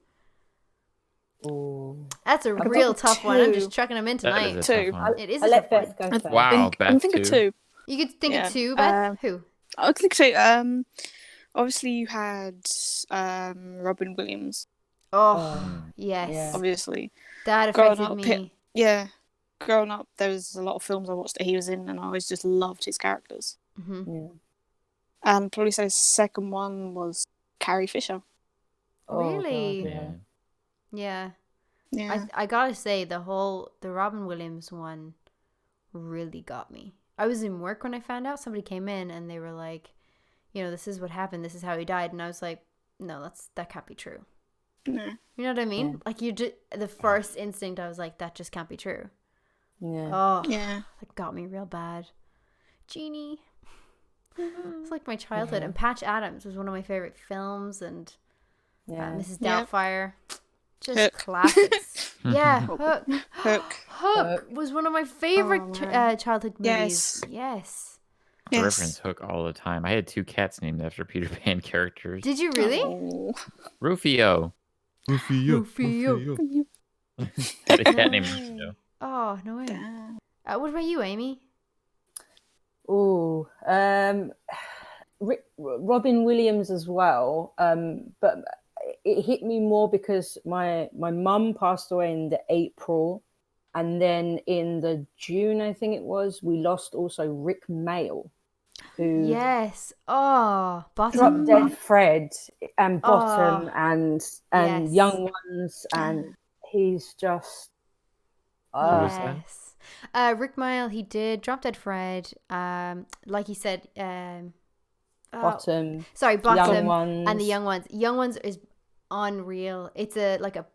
Speaker 4: Ooh.
Speaker 2: That's a
Speaker 4: I've
Speaker 2: real
Speaker 3: got
Speaker 2: tough one. I'm
Speaker 3: two.
Speaker 2: just chucking them in
Speaker 1: That
Speaker 2: tonight.
Speaker 1: is a
Speaker 3: Two.
Speaker 1: tough one.
Speaker 2: It is
Speaker 4: I'll
Speaker 2: a
Speaker 4: let
Speaker 2: tough one.
Speaker 4: Beth go
Speaker 3: I
Speaker 4: first.
Speaker 1: Wow,
Speaker 3: I'm
Speaker 1: Beth
Speaker 3: thinking
Speaker 1: too.
Speaker 3: two.
Speaker 2: You could think
Speaker 3: Yeah.
Speaker 2: of two, Beth. Who?
Speaker 3: I think so. Obviously you had Robin Williams.
Speaker 2: Oh, yes.
Speaker 4: yeah.
Speaker 3: Obviously,
Speaker 2: That
Speaker 3: Growing
Speaker 2: affected
Speaker 3: up,
Speaker 2: me.
Speaker 3: yeah. Growing up, there was a lot of films I watched that he was in, and I always just loved his characters.
Speaker 2: Mm-hmm.
Speaker 4: Yeah.
Speaker 3: And probably say his second one was Carrie Fisher.
Speaker 4: Oh,
Speaker 2: Really?
Speaker 4: God, yeah.
Speaker 2: Yeah.
Speaker 3: Yeah.
Speaker 2: I gotta say, the Robin Williams one really got me. I was in work when I found out. Somebody came in and they were like, you know, this is what happened. This is how he died. And I was like, no, that can't be true.
Speaker 3: No.
Speaker 2: You know what I mean?
Speaker 4: Yeah.
Speaker 2: Like the first instinct, I was like, that just can't be true.
Speaker 4: Yeah.
Speaker 2: Oh,
Speaker 3: Yeah.
Speaker 2: it got me real bad. Jeannie. It's like my childhood. And Patch Adams was one of my favorite films. And
Speaker 4: Yeah.
Speaker 2: Mrs.
Speaker 3: Yeah.
Speaker 2: Doubtfire. Just
Speaker 3: Hook.
Speaker 2: classics. Yeah, Hook.
Speaker 3: Hook.
Speaker 2: Hook was one of my favorite
Speaker 3: Oh, man.
Speaker 2: childhood movies. Yes.
Speaker 1: I
Speaker 3: Yes.
Speaker 1: reference Hook all the time. I had 2 cats named after Peter Pan characters.
Speaker 2: Did you really?
Speaker 3: Oh.
Speaker 1: Rufio.
Speaker 2: Rufio.
Speaker 1: Had a cat
Speaker 2: No
Speaker 1: named
Speaker 2: way.
Speaker 1: Rufio.
Speaker 2: Oh, no way.
Speaker 3: Damn.
Speaker 2: What about you, Amy?
Speaker 4: Oh, Robin Williams as well. But it hit me more because my mum passed away in the April, and then in the June, I think it was, we lost also Rick Mail, who
Speaker 2: Yes. Oh,
Speaker 4: Drop
Speaker 2: Bottom.
Speaker 4: Dead Fred and Bottom
Speaker 2: Oh,
Speaker 4: and
Speaker 2: yes.
Speaker 4: Young Ones, and he's just
Speaker 1: Who was that?
Speaker 2: Yes. Rick Mile, he did Drop Dead Fred. Like you said,
Speaker 4: Bottom,
Speaker 2: sorry, Bottom
Speaker 4: Young Ones,
Speaker 2: and the Young Ones. Young Ones is unreal. It's like a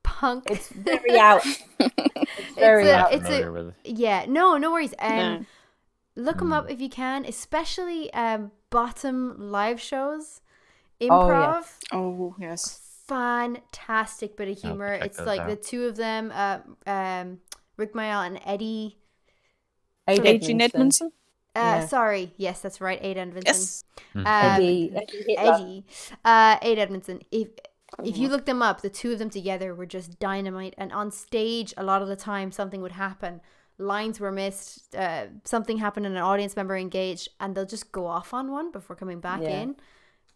Speaker 2: punk.
Speaker 4: It's very out. It's very
Speaker 2: It's a-
Speaker 4: out.
Speaker 2: it's
Speaker 1: Familiar with
Speaker 2: yeah. No worries.
Speaker 3: No.
Speaker 2: Look them up if you can, especially Bottom live shows,
Speaker 4: Oh,
Speaker 2: improv.
Speaker 3: Oh, yes.
Speaker 2: Fantastic bit of
Speaker 1: I'll
Speaker 2: humor.
Speaker 1: check
Speaker 2: It's
Speaker 1: those
Speaker 2: like
Speaker 1: out.
Speaker 2: the two of them, Rick Mayall and Eddie.
Speaker 3: Adrian Edmondson.
Speaker 4: Yeah.
Speaker 2: Sorry, yes, that's right, Ade Edmondson.
Speaker 3: Yes.
Speaker 4: Eddie Hitler.
Speaker 2: Ade Edmondson. If you look them up, the two of them together were just dynamite. And on stage, a lot of the time, something would happen. Lines were missed. Something happened, and an audience member engaged, and they'll just go off on one before coming back
Speaker 4: Yeah.
Speaker 2: in.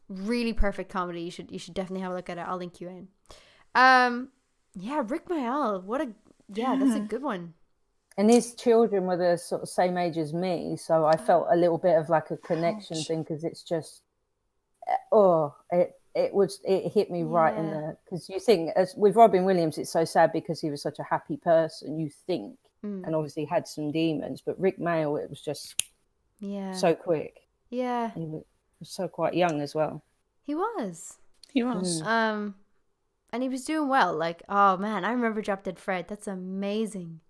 Speaker 2: Really perfect comedy. You should definitely have a look at it. I'll link you in. Yeah, Rick Mayall. That's a good one.
Speaker 4: And his children were the sort of same age as me, so I felt a little bit of like a connection thing, because it's just, it hit me right in the, because you think, as with Robin Williams, it's so sad because he was such a happy person, you think, and obviously had some demons, but Rick Mayall, it was just so quick.
Speaker 2: Yeah,
Speaker 4: He was so quite young as well.
Speaker 2: he was.
Speaker 3: He was.
Speaker 2: And he was doing well. Like, oh man, I remember Drop Dead Fred. That's amazing.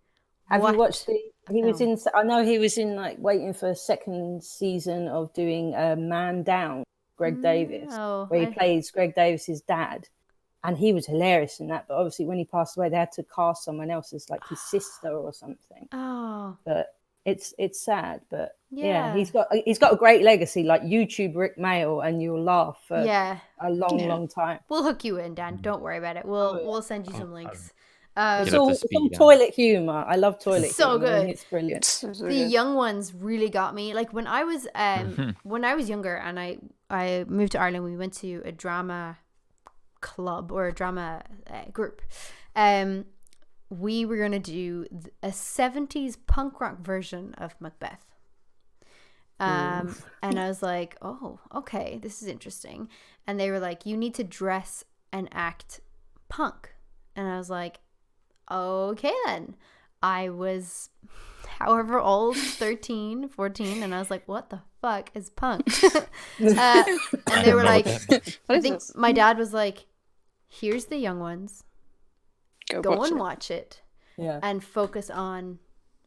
Speaker 4: Have
Speaker 2: What
Speaker 4: you watched he was
Speaker 2: film.
Speaker 4: in, I know he was in, like, waiting for a second season of doing Man Down, Greg Davis,
Speaker 2: No,
Speaker 4: where he plays Greg Davis's dad, and he was hilarious in that, but obviously when he passed away they had to cast someone else as like his sister or something.
Speaker 2: Oh,
Speaker 4: But it's sad, but
Speaker 2: Yeah.
Speaker 4: he's got a great legacy. Like, YouTube Rick Mayall and you'll laugh for
Speaker 2: yeah.
Speaker 4: a long time.
Speaker 2: We'll hook you in, Dan. Don't worry about it. We'll send you some links.
Speaker 4: It's
Speaker 1: Get up
Speaker 4: all,
Speaker 1: to
Speaker 4: it's all
Speaker 1: speed on
Speaker 4: toilet humor. I love toilet
Speaker 2: So
Speaker 4: humor, and
Speaker 2: good.
Speaker 4: it's brilliant.
Speaker 2: The Young Ones really got me. Like when I was younger and I moved to Ireland, we went to a drama club or a drama group. We were gonna do a 70s punk rock version of Macbeth. And I was like, oh, okay, this is interesting. And they were like, you need to dress and act punk. And I was like, okay then. I was however old, 13, 14, and I was like, what the fuck is punk? And they were like, I think my dad was like, here's the Young Ones. Go and watch it.
Speaker 4: Yeah.
Speaker 2: And focus on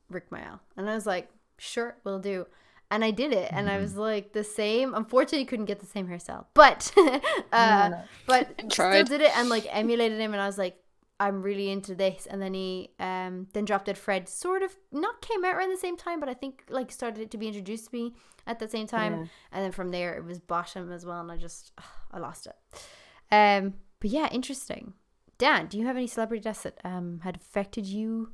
Speaker 2: Rick Mayall. And I was like, sure, we'll do. And I did it, and I was like the same. Unfortunately, couldn't get the same hairstyle, but but still
Speaker 3: Tried.
Speaker 2: did it and like emulated him. And I was like, I'm really into this. And then he then Drop Dead Fred sort of not came out around the same time, but I think like started it to be introduced to me at the same time.
Speaker 4: Yeah.
Speaker 2: And then from there it was Bottom as well, and I lost it. But yeah, interesting. Dan, do you have any celebrity deaths that had affected you?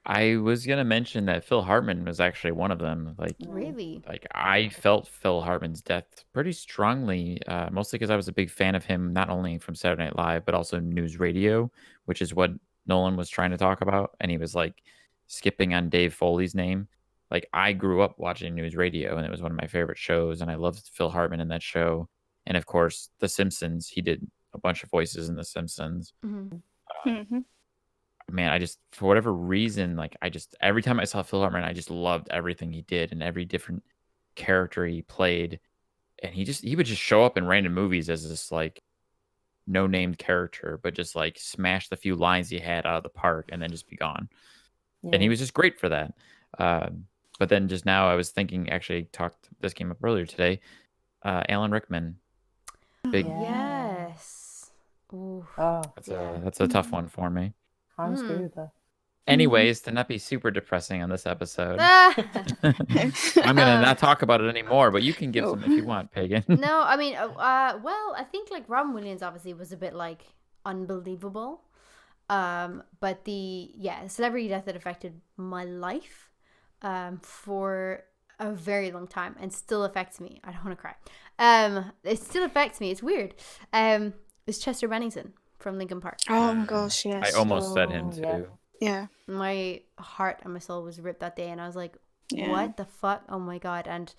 Speaker 1: I was gonna mention that Phil Hartman was actually one of them.
Speaker 2: Really?
Speaker 1: Like I felt Phil Hartman's death pretty strongly, mostly because I was a big fan of him, not only from Saturday Night Live, but also News Radio, which is what Nolan was trying to talk about. And he was like skipping on Dave Foley's name. Like I grew up watching News Radio, and it was one of my favorite shows, and I loved Phil Hartman in that show. And of course, The Simpsons. He did a bunch of voices in The Simpsons.
Speaker 3: Mm-hmm.
Speaker 1: Man, I just, for whatever reason, like every time I saw Phil Hartman, I just loved everything he did and every different character he played. And he would just show up in random movies as this like no named character, but just like smash the few lines he had out of the park and then just be gone. And he was just great for that. But then just now I was thinking, actually this came up earlier today, Alan Rickman. Big.
Speaker 2: Yes. Ooh.
Speaker 4: Oh,
Speaker 1: That's a tough one for me.
Speaker 4: Hans Gruber.
Speaker 1: Anyways, to not be super depressing on this episode,
Speaker 2: Ah!
Speaker 1: I'm gonna not talk about it anymore. But you can give some if you want, Pagan.
Speaker 2: No, I mean, well, I think like Robin Williams obviously was a bit like unbelievable, but the celebrity death that affected my life, for a very long time and still affects me. I don't want to cry. It still affects me. It's weird. It's Chester Bennington from Linkin Park.
Speaker 3: Oh my gosh, yes.
Speaker 1: I almost said him too.
Speaker 3: Yeah.
Speaker 2: My heart and my soul was ripped that day, and I was like,
Speaker 3: Yeah.
Speaker 2: what the fuck? Oh my God. And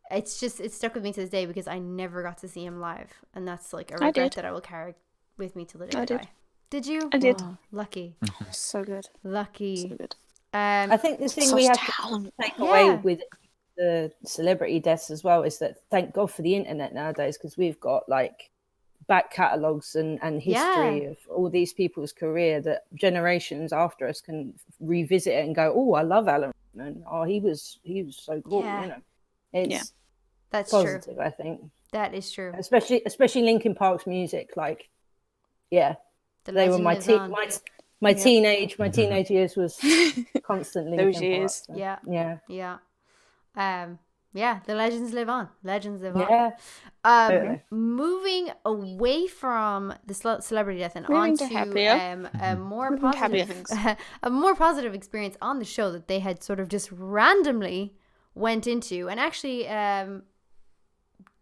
Speaker 2: it's stuck with me to this day because I never got to see him live, and that's like a
Speaker 3: I
Speaker 2: regret
Speaker 3: did.
Speaker 2: that I will carry with me till the day
Speaker 3: I
Speaker 2: I
Speaker 3: did.
Speaker 2: die. Did you?
Speaker 3: I did.
Speaker 2: Oh, lucky.
Speaker 3: So good.
Speaker 2: Lucky.
Speaker 3: So good.
Speaker 4: I think the thing
Speaker 3: Such
Speaker 4: we have
Speaker 3: talent.
Speaker 4: to take
Speaker 2: Yeah.
Speaker 4: away with the celebrity deaths as well is that thank God for the internet nowadays, because we've got like back catalogues and history of all these people's career that generations after us can revisit it and go, oh, I love Alan Rickman. Oh, he was so cool.
Speaker 2: Yeah.
Speaker 4: You know, it's
Speaker 2: That's
Speaker 4: positive.
Speaker 2: true.
Speaker 4: I think,
Speaker 2: That is true.
Speaker 4: especially Linkin Park's music. Like, yeah,
Speaker 2: The
Speaker 4: they were
Speaker 2: legend
Speaker 4: my
Speaker 2: lives on.
Speaker 4: my teenage years was constantly
Speaker 3: Those
Speaker 4: Linkin Park,
Speaker 3: years.
Speaker 4: so,
Speaker 2: Yeah.
Speaker 4: yeah.
Speaker 2: Yeah, the legends live on. Legends live
Speaker 4: Yeah.
Speaker 2: on.
Speaker 4: Totally.
Speaker 2: Moving away from the celebrity death and
Speaker 3: Moving
Speaker 2: on
Speaker 3: to
Speaker 2: to
Speaker 3: happier.
Speaker 2: a more
Speaker 3: Moving to happier
Speaker 2: positive,
Speaker 3: things.
Speaker 2: a more positive experience on the show that they had sort of just randomly went into, and actually,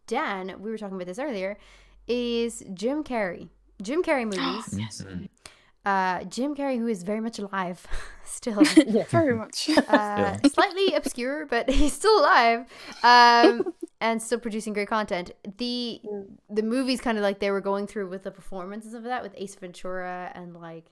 Speaker 2: Dan, we were talking about this earlier, is Jim Carrey. Jim Carrey movies.
Speaker 3: Yes.
Speaker 2: Jim Carrey, who is very much alive still.
Speaker 3: Very much.
Speaker 2: Slightly obscure, but he's still alive, and still producing great content. The movies kind of like they were going through with the performances of that with Ace Ventura and like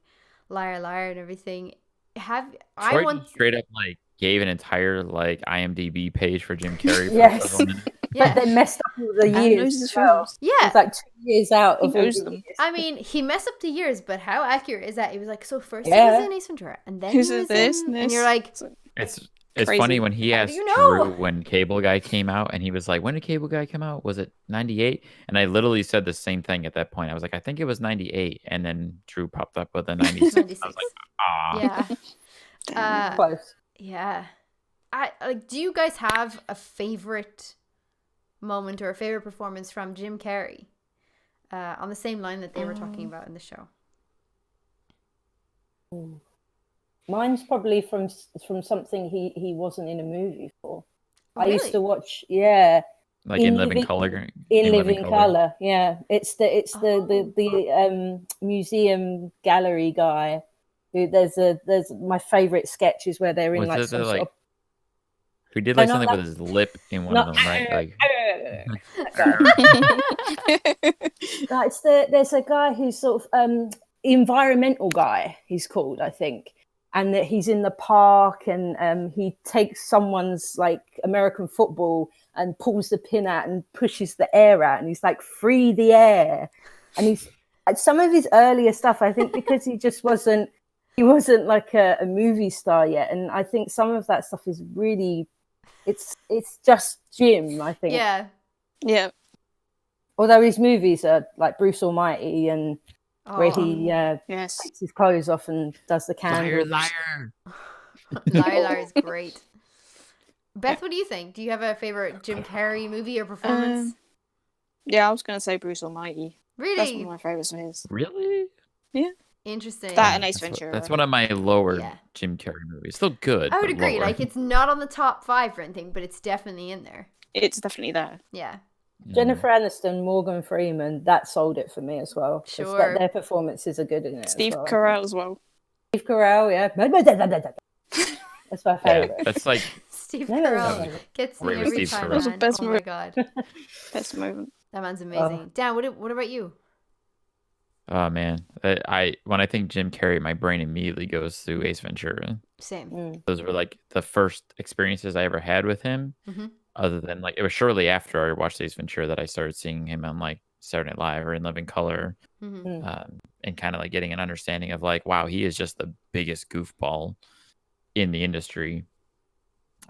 Speaker 2: Liar Liar and everything.
Speaker 1: Troy straight up like gave an entire like IMDb page for Jim Carrey. For
Speaker 4: Yes.
Speaker 1: several minutes.
Speaker 2: Yeah.
Speaker 4: But they messed up all the
Speaker 3: And knows
Speaker 4: years.
Speaker 3: his
Speaker 4: as well.
Speaker 3: films.
Speaker 2: Yeah.
Speaker 4: It's like 2 years out
Speaker 3: He
Speaker 4: of all
Speaker 3: knows
Speaker 4: the
Speaker 3: them.
Speaker 4: years.
Speaker 2: I mean, he messed up the years, but how accurate is that? He was like, so first he
Speaker 4: Yeah.
Speaker 2: was in Ace Ventura, and then
Speaker 3: Who's
Speaker 2: he was
Speaker 3: this
Speaker 2: in,
Speaker 3: and
Speaker 2: and
Speaker 3: this?
Speaker 2: you're like,
Speaker 1: It's
Speaker 3: Crazy.
Speaker 1: funny when he
Speaker 2: How do
Speaker 1: asked
Speaker 2: you know?
Speaker 1: Drew when Cable Guy came out, and he was like, "When did Cable Guy come out? Was it '98?" And I literally said the same thing at that point. I was like, "I think it was '98," and then Drew popped up with a '96. I was
Speaker 2: 96.
Speaker 1: like, "Ah."
Speaker 2: Yeah.
Speaker 3: Damn.
Speaker 4: Close.
Speaker 2: Yeah. Do you guys have a favorite moment or a favorite performance from Jim Carrey? On the same line that they were talking about in the show.
Speaker 4: Mine's probably from something he wasn't in a movie for. I
Speaker 2: Really?
Speaker 4: used to watch, yeah,
Speaker 1: Like in Living Color.
Speaker 4: in Living Color. Yeah, it's the museum gallery guy. Who there's my favorite sketch is where they're in
Speaker 1: Was
Speaker 4: like
Speaker 1: it
Speaker 4: some
Speaker 1: the,
Speaker 4: sort
Speaker 1: like
Speaker 4: of.
Speaker 1: who did like
Speaker 4: not
Speaker 1: something
Speaker 4: that-
Speaker 1: with his lip in one
Speaker 4: not-
Speaker 1: of them, right? Like
Speaker 4: There's a guy who's sort of environmental guy. He's called, I think, and that he's in the park and he takes someone's like American football and pulls the pin out and pushes the air out, and he's like, "Free the air!" And he's some of his earlier stuff, I think, because he wasn't like a movie star yet, and I think some of that stuff is really, it's just Jim, I think.
Speaker 2: Yeah.
Speaker 3: Yeah.
Speaker 4: Although his movies are like Bruce Almighty and where
Speaker 2: Oh.
Speaker 4: he
Speaker 3: Yes.
Speaker 4: takes his clothes off and does the
Speaker 1: liar,
Speaker 4: candle.
Speaker 1: liar.
Speaker 2: Liar Liar is great. Beth, what do you think? Do you have a favorite Jim Carrey movie or performance?
Speaker 3: Yeah, I was going to say Bruce Almighty. That's one
Speaker 2: Really?
Speaker 3: of my favourites of his.
Speaker 1: Really?
Speaker 2: Interesting.
Speaker 3: That and Ace
Speaker 1: That's,
Speaker 3: Ventura.
Speaker 1: that's one of my lower
Speaker 2: Yeah.
Speaker 1: Jim Carrey movies. Still good.
Speaker 2: I would
Speaker 1: but
Speaker 2: agree.
Speaker 1: lower.
Speaker 2: Like, it's not on the top 5 or anything, but it's definitely in there.
Speaker 3: It's definitely there.
Speaker 2: Yeah.
Speaker 4: Jennifer Aniston, Morgan Freeman, that sold it for me as well. 'Cause
Speaker 2: Sure.
Speaker 4: their performances are good in it.
Speaker 3: Steve
Speaker 4: as well.
Speaker 3: Carell as well.
Speaker 4: Steve Carell, yeah. That's my
Speaker 1: Yeah,
Speaker 4: favorite.
Speaker 1: that's like
Speaker 2: Steve
Speaker 4: No,
Speaker 2: Carell
Speaker 4: no.
Speaker 2: gets me
Speaker 1: Great with
Speaker 2: every
Speaker 1: Steve
Speaker 2: time,
Speaker 1: Carell.
Speaker 3: That was the
Speaker 2: man.
Speaker 3: best
Speaker 2: Oh my
Speaker 3: movie.
Speaker 2: god.
Speaker 3: Best moment.
Speaker 2: That man's amazing. Dan, what about you?
Speaker 1: oh man, when I think Jim Carrey, my brain immediately goes through Ace Ventura.
Speaker 2: Same.
Speaker 1: Those were like the first experiences I ever had with him.
Speaker 2: Mhm.
Speaker 1: Other than like it was shortly after I watched Ace Ventura that I started seeing him on like Saturday Night Live or In Living Color, and kind of like getting an understanding of like, wow, he is just the biggest goofball in the industry.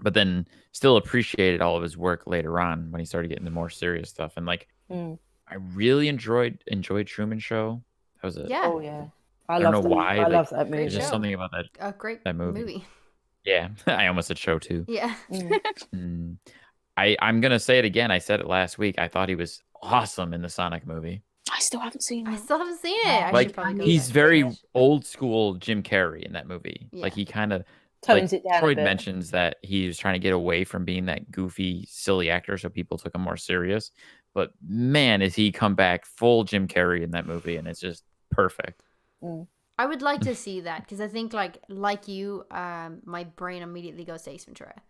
Speaker 1: But then still appreciated all of his work later on when he started getting the more serious stuff. And like, I really enjoyed Truman Show. That was
Speaker 2: Yeah.
Speaker 4: Oh yeah. I
Speaker 1: don't
Speaker 4: love
Speaker 1: know
Speaker 4: that.
Speaker 1: why,
Speaker 4: I
Speaker 1: like,
Speaker 4: love that movie.
Speaker 1: there's just
Speaker 2: show.
Speaker 1: something about that.
Speaker 2: A great
Speaker 1: that movie.
Speaker 2: movie.
Speaker 1: Yeah, I almost said show too.
Speaker 2: Yeah.
Speaker 1: I'm gonna say it again. I said it last week. I thought he was awesome in the Sonic movie.
Speaker 3: I still haven't seen
Speaker 2: I
Speaker 3: it.
Speaker 2: still haven't seen it. I should
Speaker 1: Like
Speaker 2: probably go
Speaker 1: he's
Speaker 2: back.
Speaker 1: very old school Jim Carrey in that movie.
Speaker 2: Yeah.
Speaker 1: Like he kind of
Speaker 4: Tones it down a
Speaker 1: Troy
Speaker 4: bit.
Speaker 1: mentions that he was trying to get away from being that goofy, silly actor, so people took him more serious. But man, is he come back full Jim Carrey in that movie, and it's just perfect.
Speaker 2: I would like to see that because I think like you, my brain immediately goes to Ace Ventura,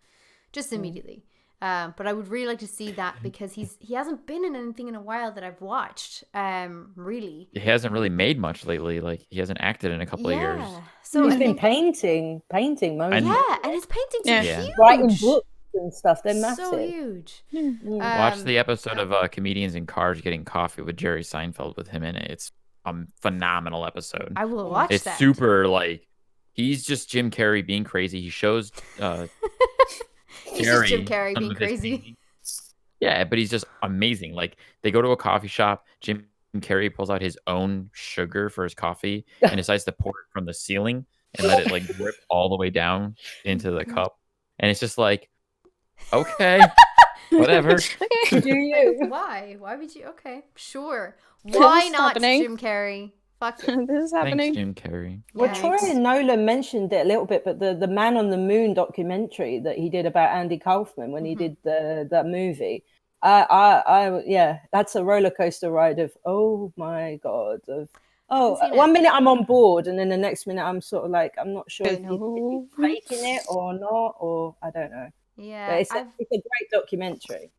Speaker 2: just immediately. But I would really like to see that because he hasn't been in anything in a while that I've watched. Really.
Speaker 1: He hasn't really made much lately. Like he hasn't acted in a couple of years.
Speaker 2: So
Speaker 4: He's
Speaker 2: I
Speaker 4: been
Speaker 2: think,
Speaker 1: I
Speaker 4: painting most.
Speaker 1: know.
Speaker 2: yeah, and his paintings are
Speaker 1: Yeah.
Speaker 2: huge.
Speaker 4: Writing books and stuff. They're massive.
Speaker 2: So huge.
Speaker 1: Watch the episode of Comedians in Cars Getting Coffee with Jerry Seinfeld with him in it. It's a phenomenal episode.
Speaker 2: I will watch
Speaker 1: It's
Speaker 2: that.
Speaker 1: super like he's just Jim Carrey being crazy. He shows
Speaker 2: He's just Jim Carrey
Speaker 1: some
Speaker 2: being
Speaker 1: of his
Speaker 2: crazy.
Speaker 1: paintings. Yeah, but he's just amazing. Like they go to a coffee shop. Jim Carrey pulls out his own sugar for his coffee and decides to pour it from the ceiling and let it like drip all the way down into the cup. And it's just like, okay, whatever.
Speaker 4: Do you?
Speaker 2: Why? Why would you? Okay, sure. Why
Speaker 3: This
Speaker 2: not
Speaker 3: happening.
Speaker 2: Jim Carrey? Fuck it.
Speaker 3: This is happening.
Speaker 1: Thanks, Jim Carrey.
Speaker 4: Well, Troy
Speaker 2: Yikes.
Speaker 4: and Nolan mentioned it a little bit, but the Man on the Moon documentary that he did about Andy Kaufman when he did that movie, yeah, that's a roller coaster ride of oh my god, of
Speaker 2: seen it.
Speaker 4: 1 minute I'm on board and then the next minute I'm sort of like I'm not sure if
Speaker 3: No.
Speaker 4: he's faking it or not, or I don't know.
Speaker 2: Yeah,
Speaker 4: But it's
Speaker 2: I've
Speaker 4: a great documentary.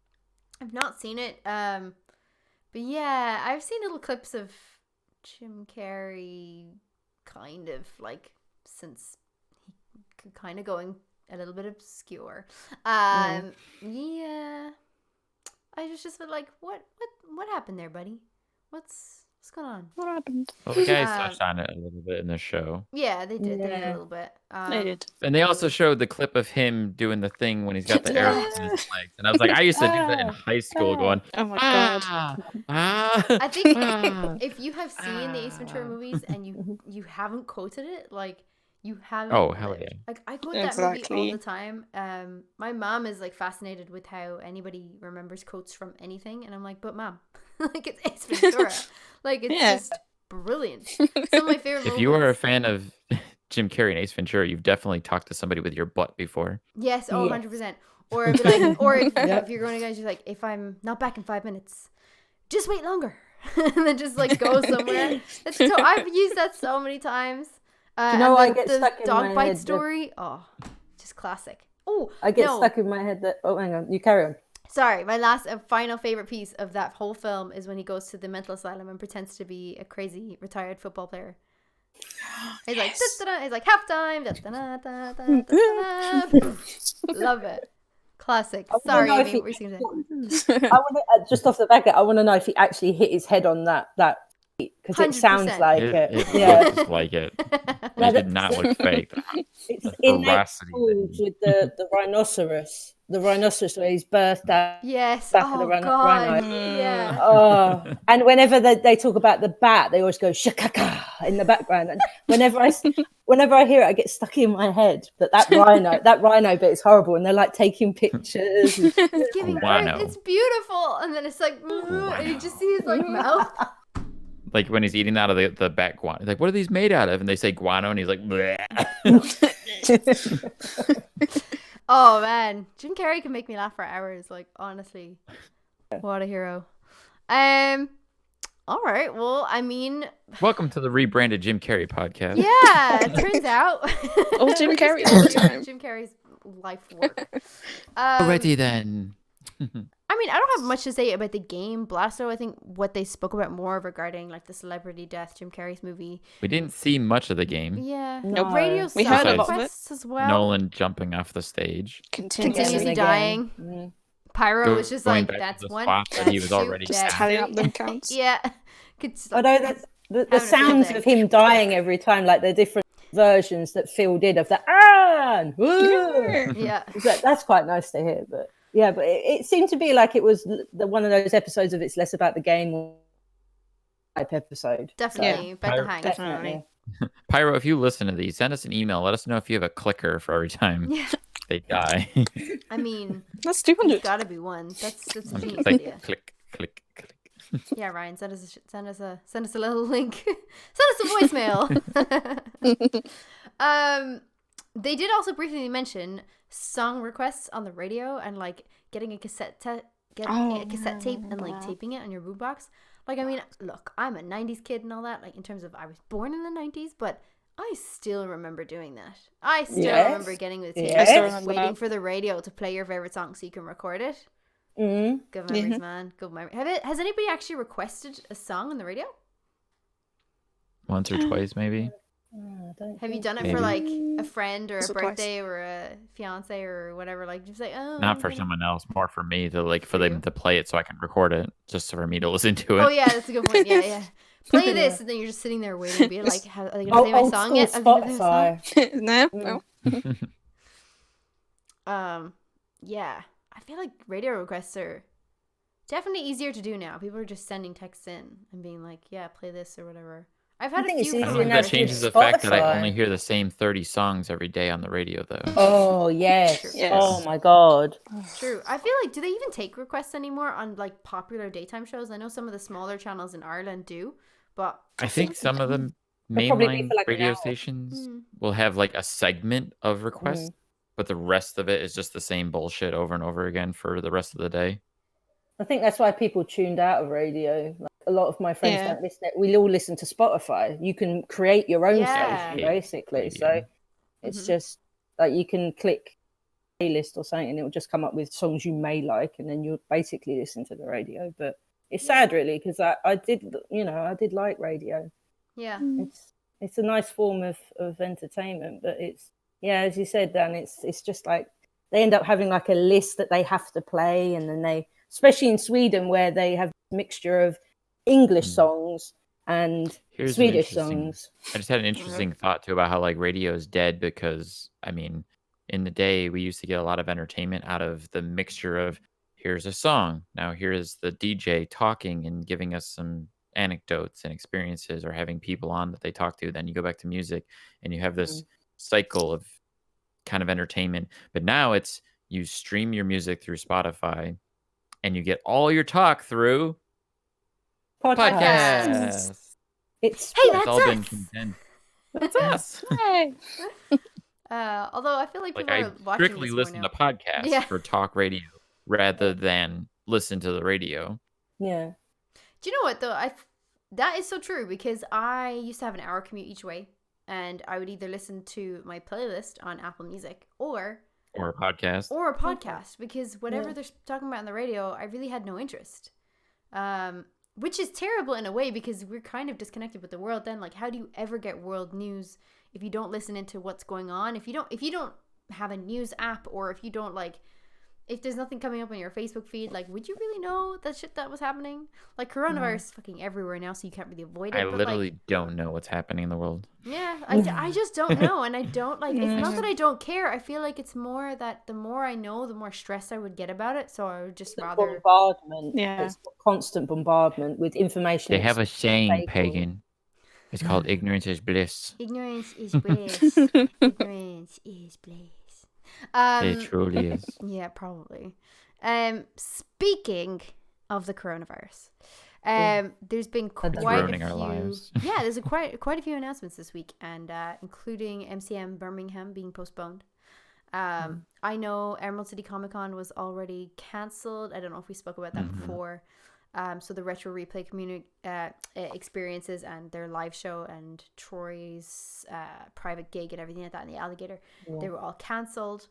Speaker 2: not seen it. But yeah, I've seen little clips of Jim Carrey, kind of like since he could kind of going a little bit obscure. Yeah, I just feel like what happened there, buddy? What's going on?
Speaker 3: What happened?
Speaker 1: Well, the guys touched on it a little bit in the show.
Speaker 2: Yeah, they did. They did a
Speaker 4: Yeah.
Speaker 2: little bit.
Speaker 3: They did.
Speaker 1: And they also showed the clip of him doing the thing when he's got the arrows in his legs. And I was like, I used to do that in high school going,
Speaker 3: Oh my god.
Speaker 2: I think if you have seen the Ace Ventura movies and you haven't quoted it, like you haven't.
Speaker 1: Oh, hell
Speaker 2: lived.
Speaker 1: yeah.
Speaker 2: Like I quote that movie
Speaker 3: Exactly.
Speaker 2: all the time. My mom is like fascinated with how anybody remembers quotes from anything, and I'm like, but mom, like it's Ace Ventura, like it's
Speaker 3: Yeah.
Speaker 2: just brilliant. Some of my favorite.
Speaker 1: If you are a
Speaker 2: moments.
Speaker 1: fan of Jim Carrey and Ace Ventura, you've definitely talked to somebody with your butt before.
Speaker 2: Yes, oh,
Speaker 4: Yes.
Speaker 2: 100%. Or be like, or if,
Speaker 4: Yep.
Speaker 2: if you're going to guys, you're like, if I'm not back in 5 minutes, just wait longer, and then just like go somewhere. That's so I've used that so many times.
Speaker 4: you know
Speaker 2: and
Speaker 4: I
Speaker 2: the-
Speaker 4: get
Speaker 2: the
Speaker 4: stuck in
Speaker 2: dog
Speaker 4: my
Speaker 2: bite
Speaker 4: head that-
Speaker 2: story? Oh, just classic. Oh,
Speaker 4: I get
Speaker 2: no.
Speaker 4: stuck in my head that hang on, you carry on.
Speaker 2: Sorry, my last final favorite piece of that whole film is when he goes to the mental asylum and pretends to be a crazy retired football player. He's like, da-da-da. He's like halftime. Da-da-da-da-da-da-da. Love it. Classic.
Speaker 4: wanna
Speaker 2: Sorry,
Speaker 4: know if
Speaker 2: Amy,
Speaker 4: he-
Speaker 2: what were you saying?
Speaker 4: I want to just off the back. I want to know if he actually hit his head on that because it sounds
Speaker 2: 100%.
Speaker 4: like
Speaker 1: It
Speaker 4: it. Yeah,
Speaker 1: looks like it.
Speaker 4: No,
Speaker 1: It did not look fake.
Speaker 4: it's
Speaker 1: The
Speaker 4: in that
Speaker 1: ferocity that
Speaker 4: footage
Speaker 1: he-
Speaker 4: with the rhinoceros. The rhinoceros where he's birthed out.
Speaker 2: Yes.
Speaker 4: Back of
Speaker 2: Oh
Speaker 4: the rhino-
Speaker 2: God.
Speaker 4: rhino.
Speaker 2: Yeah.
Speaker 4: Oh, and whenever they talk about the bat, they always go shakaka in the background. And whenever I hear it, I get stuck in my head. But that rhino bit is horrible, and they're like taking pictures. And,
Speaker 2: It's giving
Speaker 1: Wow.
Speaker 2: birth. It's beautiful, and then it's like, and you just see his like mouth.
Speaker 1: Like when he's eating out of the back guano. Like, what are these made out of? And they say guano, and he's like, bleh.
Speaker 2: Oh man, Jim Carrey can make me laugh for hours. Like honestly, what a hero. All right. Well, I mean,
Speaker 1: Welcome to the rebranded Jim Carrey podcast.
Speaker 2: yeah. It turns out,
Speaker 3: Oh, Jim
Speaker 2: we're just
Speaker 3: Carrey
Speaker 2: gonna
Speaker 3: all the
Speaker 2: do
Speaker 3: time.
Speaker 2: Jim Carrey's life work.
Speaker 1: Alrighty then.
Speaker 2: I mean, I don't have much to say about the game Blasto. I think what they spoke about more regarding like the celebrity death Jim Carrey's movie.
Speaker 1: We didn't see much of the game.
Speaker 2: Yeah.
Speaker 4: No.
Speaker 2: Radio
Speaker 3: We heard
Speaker 2: side
Speaker 1: about
Speaker 3: it.
Speaker 2: quests as well.
Speaker 1: Nolan jumping off the stage.
Speaker 2: Continuously
Speaker 4: Again.
Speaker 2: dying.
Speaker 4: Mm.
Speaker 2: Pyro was just
Speaker 1: Going
Speaker 2: like,
Speaker 1: back to
Speaker 2: that's
Speaker 1: the
Speaker 2: one.
Speaker 1: spot that
Speaker 2: That's
Speaker 1: he was
Speaker 2: two,
Speaker 1: already
Speaker 2: that's
Speaker 3: Tallying
Speaker 2: three.
Speaker 3: up them counts.
Speaker 2: Yeah. Could
Speaker 4: Although that's the
Speaker 2: Having a
Speaker 4: sounds
Speaker 2: field
Speaker 4: of
Speaker 2: day.
Speaker 4: him dying every time, like the different versions that Phil did of the and woo.
Speaker 2: Yeah.
Speaker 4: That's quite nice to hear. But yeah, but it seemed to be like it was one of those episodes of it's less about the game type episode.
Speaker 2: Definitely. Bet the hang.
Speaker 4: Definitely.
Speaker 1: Pyro, if you listen to these, send us an email. Let us know if you have a clicker for every time
Speaker 2: Yeah.
Speaker 1: they die.
Speaker 2: I mean,
Speaker 3: That's
Speaker 2: there's
Speaker 3: 200.
Speaker 2: gotta be one. That's a genius
Speaker 1: It's like
Speaker 2: idea.
Speaker 1: click, click, click.
Speaker 2: Yeah, Ryan, send us a little link. Send us a voicemail. They did also briefly mention song requests on the radio and like getting a cassette tape and like taping it on your boombox. Like, I mean, look, I'm a 90s kid and all that, like in terms of I was born in the 90s, but I still remember doing that. I still remember getting the tape,
Speaker 4: Yes. I still
Speaker 3: remember
Speaker 2: waiting
Speaker 3: that.
Speaker 2: for the radio to play your favorite song so you can record it.
Speaker 4: Mm.
Speaker 2: Good memories, man. Good memories. Has anybody actually requested a song on the radio?
Speaker 1: Once or twice, maybe.
Speaker 2: Have you done it
Speaker 1: Maybe.
Speaker 2: for like a friend or a
Speaker 3: Once or twice.
Speaker 2: birthday or a fiance or whatever? Like just like, oh,
Speaker 1: Not for
Speaker 2: I'm gonna-
Speaker 1: someone else, more for me to like for
Speaker 2: For you.
Speaker 1: them to play it so I can record it, just for me to listen to it.
Speaker 2: Oh yeah, that's a good point. Yeah, yeah. Play this, and then you're just sitting there waiting, being like, "Are they gonna play my
Speaker 4: Old
Speaker 2: song
Speaker 4: school
Speaker 2: yet? Are they gonna play my
Speaker 4: Spotify.
Speaker 3: No,
Speaker 4: Mm.
Speaker 3: no.
Speaker 2: song?" Yeah. I feel like radio requests are definitely easier to do now. People are just sending texts in and being like, "Yeah, play this" or whatever. I've had
Speaker 4: I think
Speaker 2: a
Speaker 4: it's
Speaker 2: few.
Speaker 1: I don't
Speaker 4: easier
Speaker 1: think
Speaker 4: now
Speaker 1: that
Speaker 4: to
Speaker 1: changes
Speaker 4: do
Speaker 1: the fact that I
Speaker 4: Spotify.
Speaker 1: only hear the same 30 songs every day on the radio, though.
Speaker 4: Oh yes.
Speaker 3: Yes.
Speaker 4: Oh my god.
Speaker 2: True. I feel like, do they even take requests anymore on like popular daytime shows? I know some of the smaller channels in Ireland do, but
Speaker 1: I think some of the
Speaker 4: They'll probably be
Speaker 1: mainline
Speaker 4: for, like, an
Speaker 1: radio
Speaker 4: hour.
Speaker 1: stations
Speaker 2: Mm.
Speaker 1: will have like a segment of requests,
Speaker 4: Mm.
Speaker 1: but the rest of it is just the same bullshit over and over again for the rest of the day.
Speaker 4: I think that's why people tuned out of radio. Like, a lot of my friends
Speaker 3: Yeah.
Speaker 4: don't listen. We all listen to Spotify. You can create your own
Speaker 2: Yeah.
Speaker 4: station, basically.
Speaker 1: Radio.
Speaker 4: So it's
Speaker 2: Mhm.
Speaker 4: just like you can click playlist or something, and it will just come up with songs you may like, and then you'll basically listen to the radio. But it's sad, really, because I did like radio.
Speaker 2: yeah.
Speaker 4: It's a nice form of entertainment, but it's as you said, Dan, it's just like they end up having like a list that they have to play, and then they, especially in Sweden, where they have a mixture of English songs and
Speaker 1: Here's an
Speaker 4: Swedish
Speaker 1: interesting-
Speaker 4: songs.
Speaker 1: I just had an interesting thought too about how like radio is dead because I mean, in the day we used to get a lot of entertainment out of the mixture of here's a song, now here's the DJ talking and giving us some anecdotes and experiences or having people on that they talk to. Then you go back to music and you have this cycle of kind of entertainment. But now it's you stream your music through Spotify and you get all your talk through podcasts.
Speaker 4: It's
Speaker 2: Hey,
Speaker 1: It's
Speaker 2: that's
Speaker 1: all been
Speaker 2: us.
Speaker 1: condensed.
Speaker 3: That's us. Hey.
Speaker 2: Although I feel like
Speaker 1: Like
Speaker 2: people
Speaker 1: I
Speaker 2: are watching
Speaker 1: strictly
Speaker 2: this more
Speaker 1: listen
Speaker 2: now.
Speaker 1: to podcasts
Speaker 2: Yeah.
Speaker 1: for talk radio rather than listen to the radio.
Speaker 4: yeah.
Speaker 2: Do you know what though? That is so true because I used to have an hour commute each way, and I would either listen to my playlist on Apple Music or
Speaker 1: Or a podcast.
Speaker 2: a podcast because whatever
Speaker 4: Yeah.
Speaker 2: they're talking about on the radio, I really had no interest. Which is terrible in a way because we're kind of disconnected with the world then. Like, how do you ever get world news if you don't listen into what's going on? If you don't have a news app, or if you don't like, if there's nothing coming up on your Facebook feed, like, would you really know that shit that was happening? Like, coronavirus is fucking everywhere now, so you can't really avoid it.
Speaker 1: I
Speaker 2: but,
Speaker 1: literally
Speaker 2: like,
Speaker 1: don't know what's happening in the world.
Speaker 2: yeah, I just don't know, and I don't like. It's not that I don't care. I feel like it's more that the more I know, the more stressed I would get about it. So I would just rather.
Speaker 4: Bombardment.
Speaker 3: Yeah.
Speaker 4: It's constant bombardment with information.
Speaker 1: They have a saying,
Speaker 4: fake or-
Speaker 1: Pagan. It's called ignorance is bliss.
Speaker 2: Ignorance is bliss. Ignorance is bliss.
Speaker 1: It truly is.
Speaker 2: Yeah, probably. Speaking of the coronavirus, There's been
Speaker 4: That's
Speaker 2: quite
Speaker 1: ruining
Speaker 2: a
Speaker 1: our
Speaker 2: few.
Speaker 1: lives.
Speaker 2: Yeah, there's quite a few announcements this week, and including MCM Birmingham being postponed. I know Emerald City Comic Con was already cancelled. I don't know if we spoke about that before. So the Retro Replay community experiences and their live show and Troy's private gig and everything like that in the Alligator, they were all cancelled.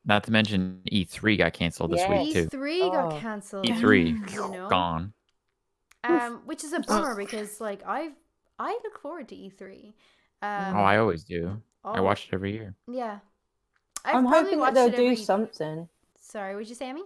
Speaker 1: Not to mention E3 got canceled this week too.
Speaker 2: E3 got cancelled.
Speaker 1: E3 gone.
Speaker 2: Which is a bummer because I look forward to E3.
Speaker 1: I always do. I watch it every year.
Speaker 2: Yeah.
Speaker 4: I'm hoping that they'll do something.
Speaker 2: Sorry, what'd you say, Amy?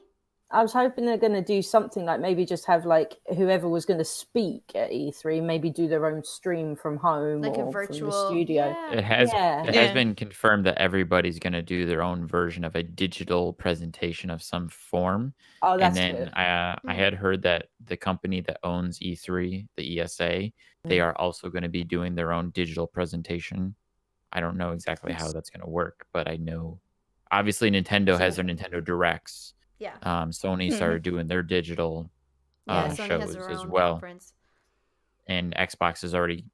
Speaker 4: I was hoping they're going to do something like maybe just have like whoever was going to speak at E3 maybe do their own stream from home
Speaker 2: like
Speaker 4: or
Speaker 2: a virtual
Speaker 4: from the studio.
Speaker 1: It has been confirmed that everybody's going to do their own version of a digital presentation of some form.
Speaker 4: Oh, that's
Speaker 1: and then
Speaker 4: good.
Speaker 1: I had heard that the company that owns E3, the ESA, they are also going to be doing their own digital presentation. I don't know exactly how that's going to work, but I know obviously Nintendo has their Nintendo Directs.
Speaker 2: Yeah.
Speaker 1: Sony started doing their digital shows as well.
Speaker 2: Conference.
Speaker 1: And Xbox has already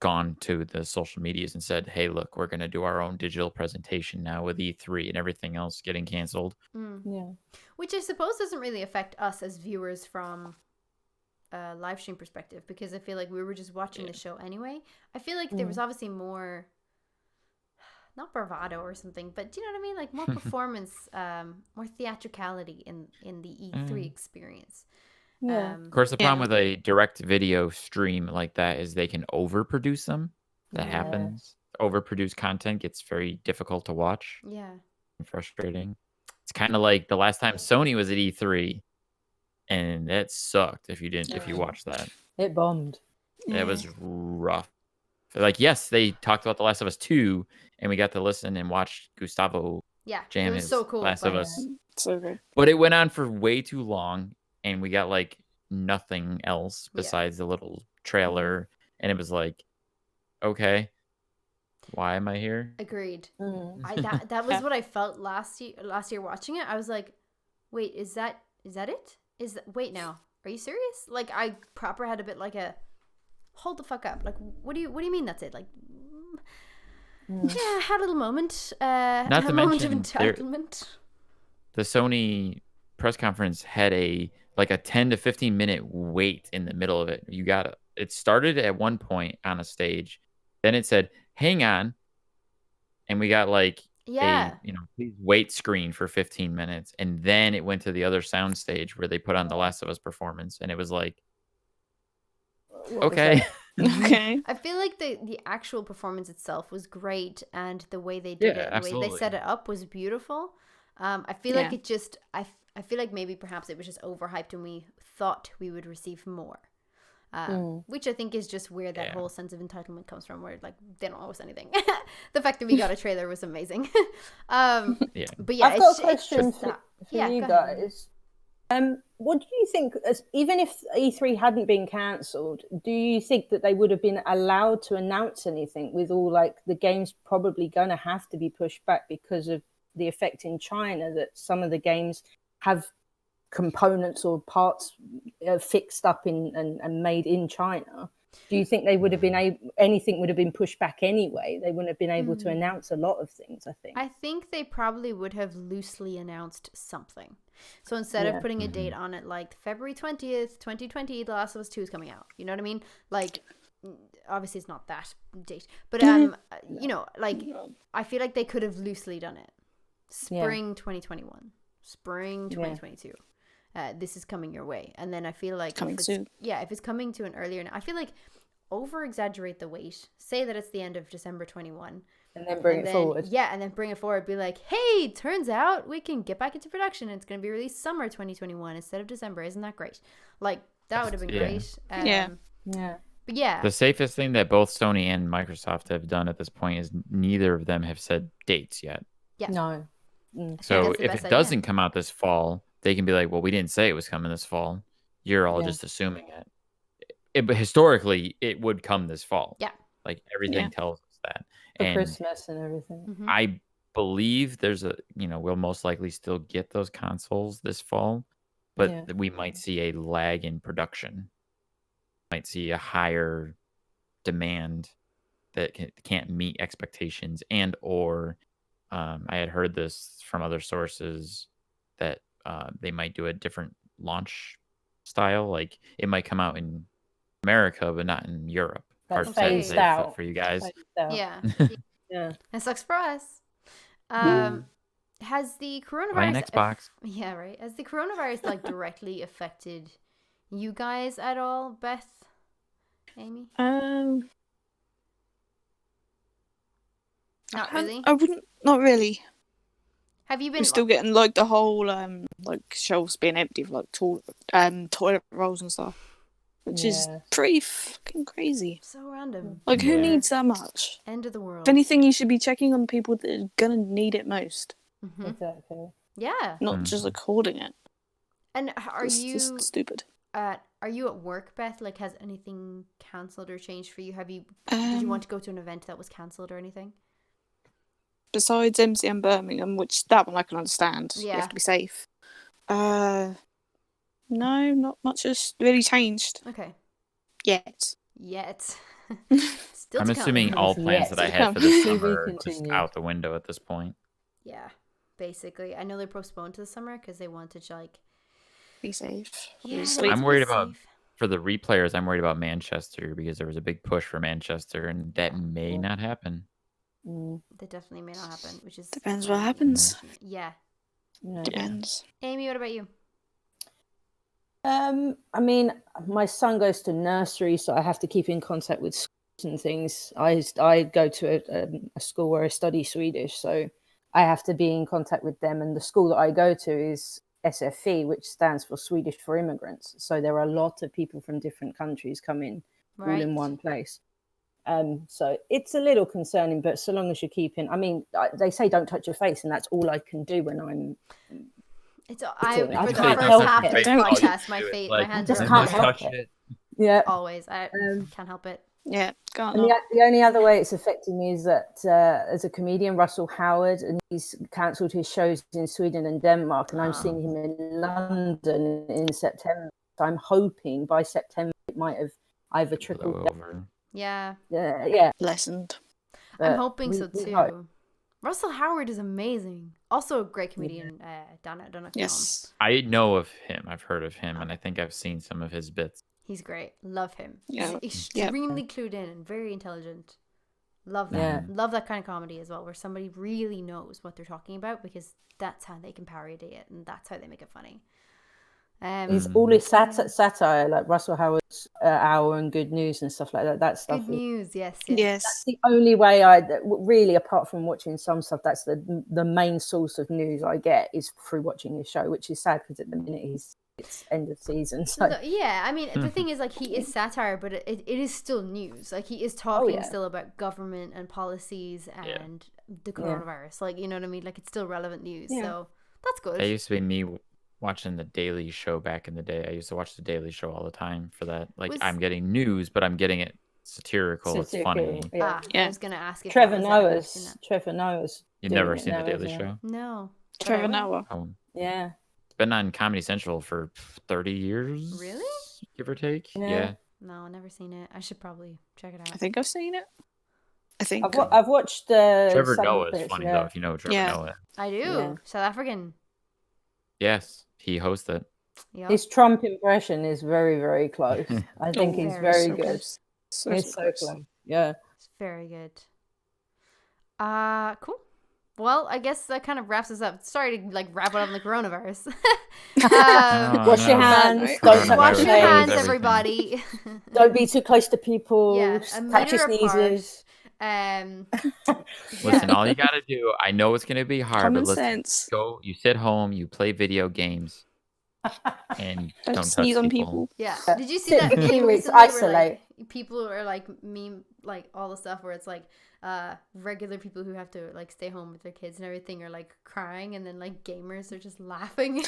Speaker 1: gone to the social medias and said, hey, look, we're going to do our own digital presentation now with E3 and everything else getting canceled.
Speaker 4: Yeah.
Speaker 2: Which I suppose doesn't really affect us as viewers from a live stream perspective, because I feel like we were just watching the show anyway. I feel like there was obviously more, not bravado or something, but do you know what I mean? Like more performance, more theatricality in the E3 experience.
Speaker 4: Yeah.
Speaker 1: Of course, the problem with a direct video stream like that is they can overproduce them. That happens. Overproduced content gets very difficult to watch.
Speaker 2: Yeah.
Speaker 1: And frustrating. It's kind of like the last time Sony was at E3, and that sucked if you watched that.
Speaker 4: It bombed.
Speaker 1: It was rough. Like, yes, they talked about The Last of Us 2, and we got to listen and watch Gustavo jam
Speaker 2: it was
Speaker 1: his
Speaker 2: so cool.
Speaker 1: Last of Us.
Speaker 3: So good.
Speaker 1: But it went on for way too long, and we got like nothing else besides the little trailer, and it was like, okay, why am I here?
Speaker 2: Agreed. That was what I felt last year watching it. I was like, wait, is that it? Wait now, are you serious? Like I proper had a bit like a hold the fuck up. Like what do you mean that's it? Like yeah, I had a little moment.
Speaker 1: Not to
Speaker 2: moment of
Speaker 1: mention
Speaker 2: entitlement.
Speaker 1: The Sony press conference had a 10 to 15 minute wait in the middle of it. It started at one point on a stage, then it said, hang on. And we got please wait screen for 15 minutes. And then it went to the other sound stage where they put on the Last of Us performance. And it was like, okay.
Speaker 3: Okay.
Speaker 2: I feel like the actual performance itself was great, and the way they did it, the way they set it up was beautiful. I feel like it just, I feel like maybe perhaps it was just overhyped and we thought we would receive more. Which I think is just where that whole sense of entitlement comes from, where like they don't owe us anything. The fact that we got a trailer was amazing. But yeah,
Speaker 4: I've got a question for you guys. What do you think, even if E3 hadn't been cancelled, do you think that they would have been allowed to announce anything, with all like the games probably going to have to be pushed back because of the effect in China, that some of the games have components or parts fixed up and made in China? Do you think they would have been anything would have been pushed back anyway? They wouldn't have been able to announce a lot of things, I think they
Speaker 2: probably would have loosely announced something. So instead of putting a date on it, like February 20th, 2020, The Last of Us 2 is coming out. You know what I mean? Like, obviously it's not that date, but you know, like I feel like they could have loosely done it. Spring 2021, spring 2022. This is coming your way. And then I feel like
Speaker 3: coming soon.
Speaker 2: Yeah, if it's coming to an earlier, I feel like over exaggerate the wait. Say that it's the end of December 21.
Speaker 4: And then bring it forward.
Speaker 2: Yeah, and then bring it forward. Be like, hey, turns out we can get back into production and it's going to be released summer 2021 instead of December. Isn't that great? Like, that would have been great.
Speaker 3: Yeah.
Speaker 2: But yeah.
Speaker 1: The safest thing that both Sony and Microsoft have done at this point is neither of them have said dates yet.
Speaker 2: Yeah.
Speaker 4: No.
Speaker 1: So if it doesn't come out this fall, they can be like, well, we didn't say it was coming this fall. You're all just assuming it. But historically, it would come this fall.
Speaker 2: Yeah.
Speaker 1: Like everything tells us that.
Speaker 4: For Christmas and everything.
Speaker 1: I believe there's we'll most likely still get those consoles this fall, but
Speaker 4: Yeah.
Speaker 1: we might see a lag in production. Might see a higher demand that can't meet expectations, and or I had heard this from other sources that they might do a different launch style. Like it might come out in America, but not in Europe.
Speaker 4: Like
Speaker 1: Hard
Speaker 2: phased
Speaker 1: to say
Speaker 4: out.
Speaker 1: for you guys.
Speaker 4: Phased out.
Speaker 2: Yeah.
Speaker 4: Yeah.
Speaker 2: It sucks for us. Has the
Speaker 1: Buy an
Speaker 2: coronavirus
Speaker 1: Xbox.
Speaker 2: yeah, right. Has the coronavirus like directly affected you guys at all, Beth? Amy? Not really.
Speaker 3: I wouldn't. Not really.
Speaker 2: Have you been
Speaker 3: We're still getting like the whole like shelves being empty of like toilet rolls and stuff, which is
Speaker 4: Yeah.
Speaker 3: pretty fucking crazy.
Speaker 2: so random?
Speaker 3: Like, who
Speaker 1: Yeah.
Speaker 3: needs that much?
Speaker 2: End of the world.
Speaker 3: If anything, you should be checking on people that are gonna need it most,
Speaker 2: hmm
Speaker 4: Exactly.
Speaker 2: Yeah.
Speaker 3: not just like hoarding it.
Speaker 2: And are
Speaker 3: It's
Speaker 2: you
Speaker 3: just stupid.
Speaker 2: are you at work, Beth? Like, has anything cancelled or changed for you? Did you want to go to an event that was cancelled or anything?
Speaker 3: Besides MCM Birmingham, which that one I can understand. You
Speaker 2: Yeah.
Speaker 3: have to be safe. No, not much has really changed
Speaker 2: Okay.
Speaker 3: yet.
Speaker 2: Yet. Still
Speaker 1: I'm
Speaker 2: to come.
Speaker 1: assuming all plans that I
Speaker 3: Yes.
Speaker 1: had for this
Speaker 4: To be
Speaker 1: summer are just
Speaker 4: continued.
Speaker 1: out the window at this point.
Speaker 2: Yeah. Basically, I know they're postponed to the summer because they wanted to like.
Speaker 3: Be safe.
Speaker 2: Yeah.
Speaker 3: obviously.
Speaker 1: I'm
Speaker 2: let's
Speaker 1: worried
Speaker 2: be
Speaker 1: about-
Speaker 2: safe.
Speaker 1: For the replayers, I'm worried about Manchester because there was a big push for Manchester, and that may not happen.
Speaker 2: That definitely may not happen, which is
Speaker 3: Depends what
Speaker 2: really
Speaker 3: happens.
Speaker 2: unfortunate. Yeah.
Speaker 4: Yeah.
Speaker 3: Depends.
Speaker 2: Amy, what about you?
Speaker 4: I mean, my son goes to nursery, so I have to keep in contact with schools and things. I go to a school where I study Swedish, so I have to be in contact with them. And the school that I go to is SFE, which stands for Swedish for Immigrants. So there are a lot of people from different countries coming all
Speaker 2: Right.
Speaker 4: in one place. So it's a little concerning, but so long as you're keeping, I mean, they say don't touch your face, and that's all I can do when I'm.
Speaker 2: It's
Speaker 4: it.
Speaker 2: I
Speaker 4: I
Speaker 2: for the
Speaker 4: can't
Speaker 2: first
Speaker 4: help
Speaker 2: half
Speaker 4: it.
Speaker 2: of this
Speaker 3: Don't-
Speaker 2: podcast, my hands
Speaker 4: just
Speaker 2: are
Speaker 4: can't
Speaker 2: up.
Speaker 4: help it. Yeah.
Speaker 2: Always. I can't help it.
Speaker 3: Yeah, can't
Speaker 4: And
Speaker 3: not.
Speaker 4: the only other way it's affecting me is that as a comedian, Russell Howard, and he's cancelled his shows in Sweden and Denmark, and I'm seeing him in London in September. So I'm hoping by September it might have either
Speaker 1: Blow
Speaker 4: trickled.
Speaker 1: over.
Speaker 2: Yeah.
Speaker 4: Yeah,
Speaker 3: Lessened.
Speaker 2: I'm
Speaker 4: but
Speaker 2: hoping so
Speaker 4: we
Speaker 2: too.
Speaker 4: hope.
Speaker 2: Russell Howard is amazing. Also a great comedian. Don't know if you know him.
Speaker 3: Yes.
Speaker 1: I know of him. I've heard of him, and I think I've seen some of his bits.
Speaker 2: He's great. Love him.
Speaker 3: Yeah.
Speaker 2: He's
Speaker 3: Yeah.
Speaker 2: extremely clued in and very intelligent. Love that.
Speaker 4: Yeah.
Speaker 2: Love that kind of comedy as well, where somebody really knows what they're talking about, because that's how they can parody it and that's how they make it funny.
Speaker 4: It's all his satire, like Russell Howard's Hour and Good News and stuff like that. That stuff
Speaker 2: Good
Speaker 4: is
Speaker 2: news. Yes.
Speaker 3: Yes.
Speaker 4: the only way really, apart from watching some stuff, that's the main source of news I get is through watching his show, which is sad because at the minute it's end of season. So
Speaker 2: No, yeah, I mean, the thing is, like, he is satire, but it is still news. Like, he is talking
Speaker 4: yeah.
Speaker 2: still about government and policies and the coronavirus. Like, you know what I mean? Like, it's still relevant news.
Speaker 4: Yeah.
Speaker 2: So that's good.
Speaker 1: That used to be me watching the Daily Show back in the day. I used to watch the Daily Show all the time for that. Like, I'm getting news, but I'm getting it satirical. It's funny.
Speaker 4: Yeah.
Speaker 2: I was going to ask if
Speaker 4: Trevor
Speaker 2: that was
Speaker 4: Noah's. Trevor Noah's.
Speaker 1: You've
Speaker 4: doing
Speaker 1: never
Speaker 4: it
Speaker 1: seen the
Speaker 4: now,
Speaker 1: Daily
Speaker 4: isn't it?
Speaker 1: Show?
Speaker 2: No. but I
Speaker 3: Trevor
Speaker 2: will.
Speaker 3: Noah.
Speaker 1: Oh,
Speaker 4: Yeah.
Speaker 1: it's been on Comedy Central for 30 years.
Speaker 2: Really?
Speaker 1: Give or take.
Speaker 4: Yeah.
Speaker 1: Yeah.
Speaker 2: No, never seen it. I should probably check it out.
Speaker 3: I think I've seen it. I think.
Speaker 4: I've watched.
Speaker 1: Trevor
Speaker 4: some
Speaker 1: Noah is
Speaker 4: bits,
Speaker 1: funny
Speaker 4: yeah.
Speaker 1: though, if you know Trevor
Speaker 3: Yeah.
Speaker 1: Noah.
Speaker 2: I do.
Speaker 4: Yeah.
Speaker 2: South African.
Speaker 1: Yes, he hosts it.
Speaker 2: Yep.
Speaker 4: His Trump impression is very, very close. I think he's very
Speaker 3: so
Speaker 4: good.
Speaker 3: close. So
Speaker 4: It's so close. Yeah.
Speaker 2: It's very good. Cool. Well, I guess that kind of wraps us up. Sorry to like wrap it up on the coronavirus.
Speaker 1: Oh,
Speaker 4: Wash your
Speaker 1: no.
Speaker 4: hands.
Speaker 3: Right.
Speaker 4: Don't touch
Speaker 2: Wash
Speaker 4: your
Speaker 2: your hands,
Speaker 4: face.
Speaker 2: everybody.
Speaker 4: Don't be too close to people.
Speaker 2: Yeah, a
Speaker 4: Catch your
Speaker 2: meter apart.
Speaker 4: sneezes.
Speaker 1: Listen, all you gotta do, I know it's gonna be hard,
Speaker 3: Common
Speaker 1: but listen,
Speaker 3: sense.
Speaker 1: go, you sit home, you play video games, and
Speaker 3: Don't
Speaker 1: don't
Speaker 3: sneeze
Speaker 1: touch
Speaker 3: on
Speaker 1: people.
Speaker 2: Yeah.
Speaker 4: Yeah.
Speaker 2: Did you see
Speaker 4: Sit
Speaker 2: that
Speaker 4: for
Speaker 2: meme
Speaker 4: 2 weeks,
Speaker 2: recently where,
Speaker 4: isolate.
Speaker 2: like, people are like meme like all the stuff where it's like regular people who have to like stay home with their kids and everything are like crying, and then like gamers are just laughing.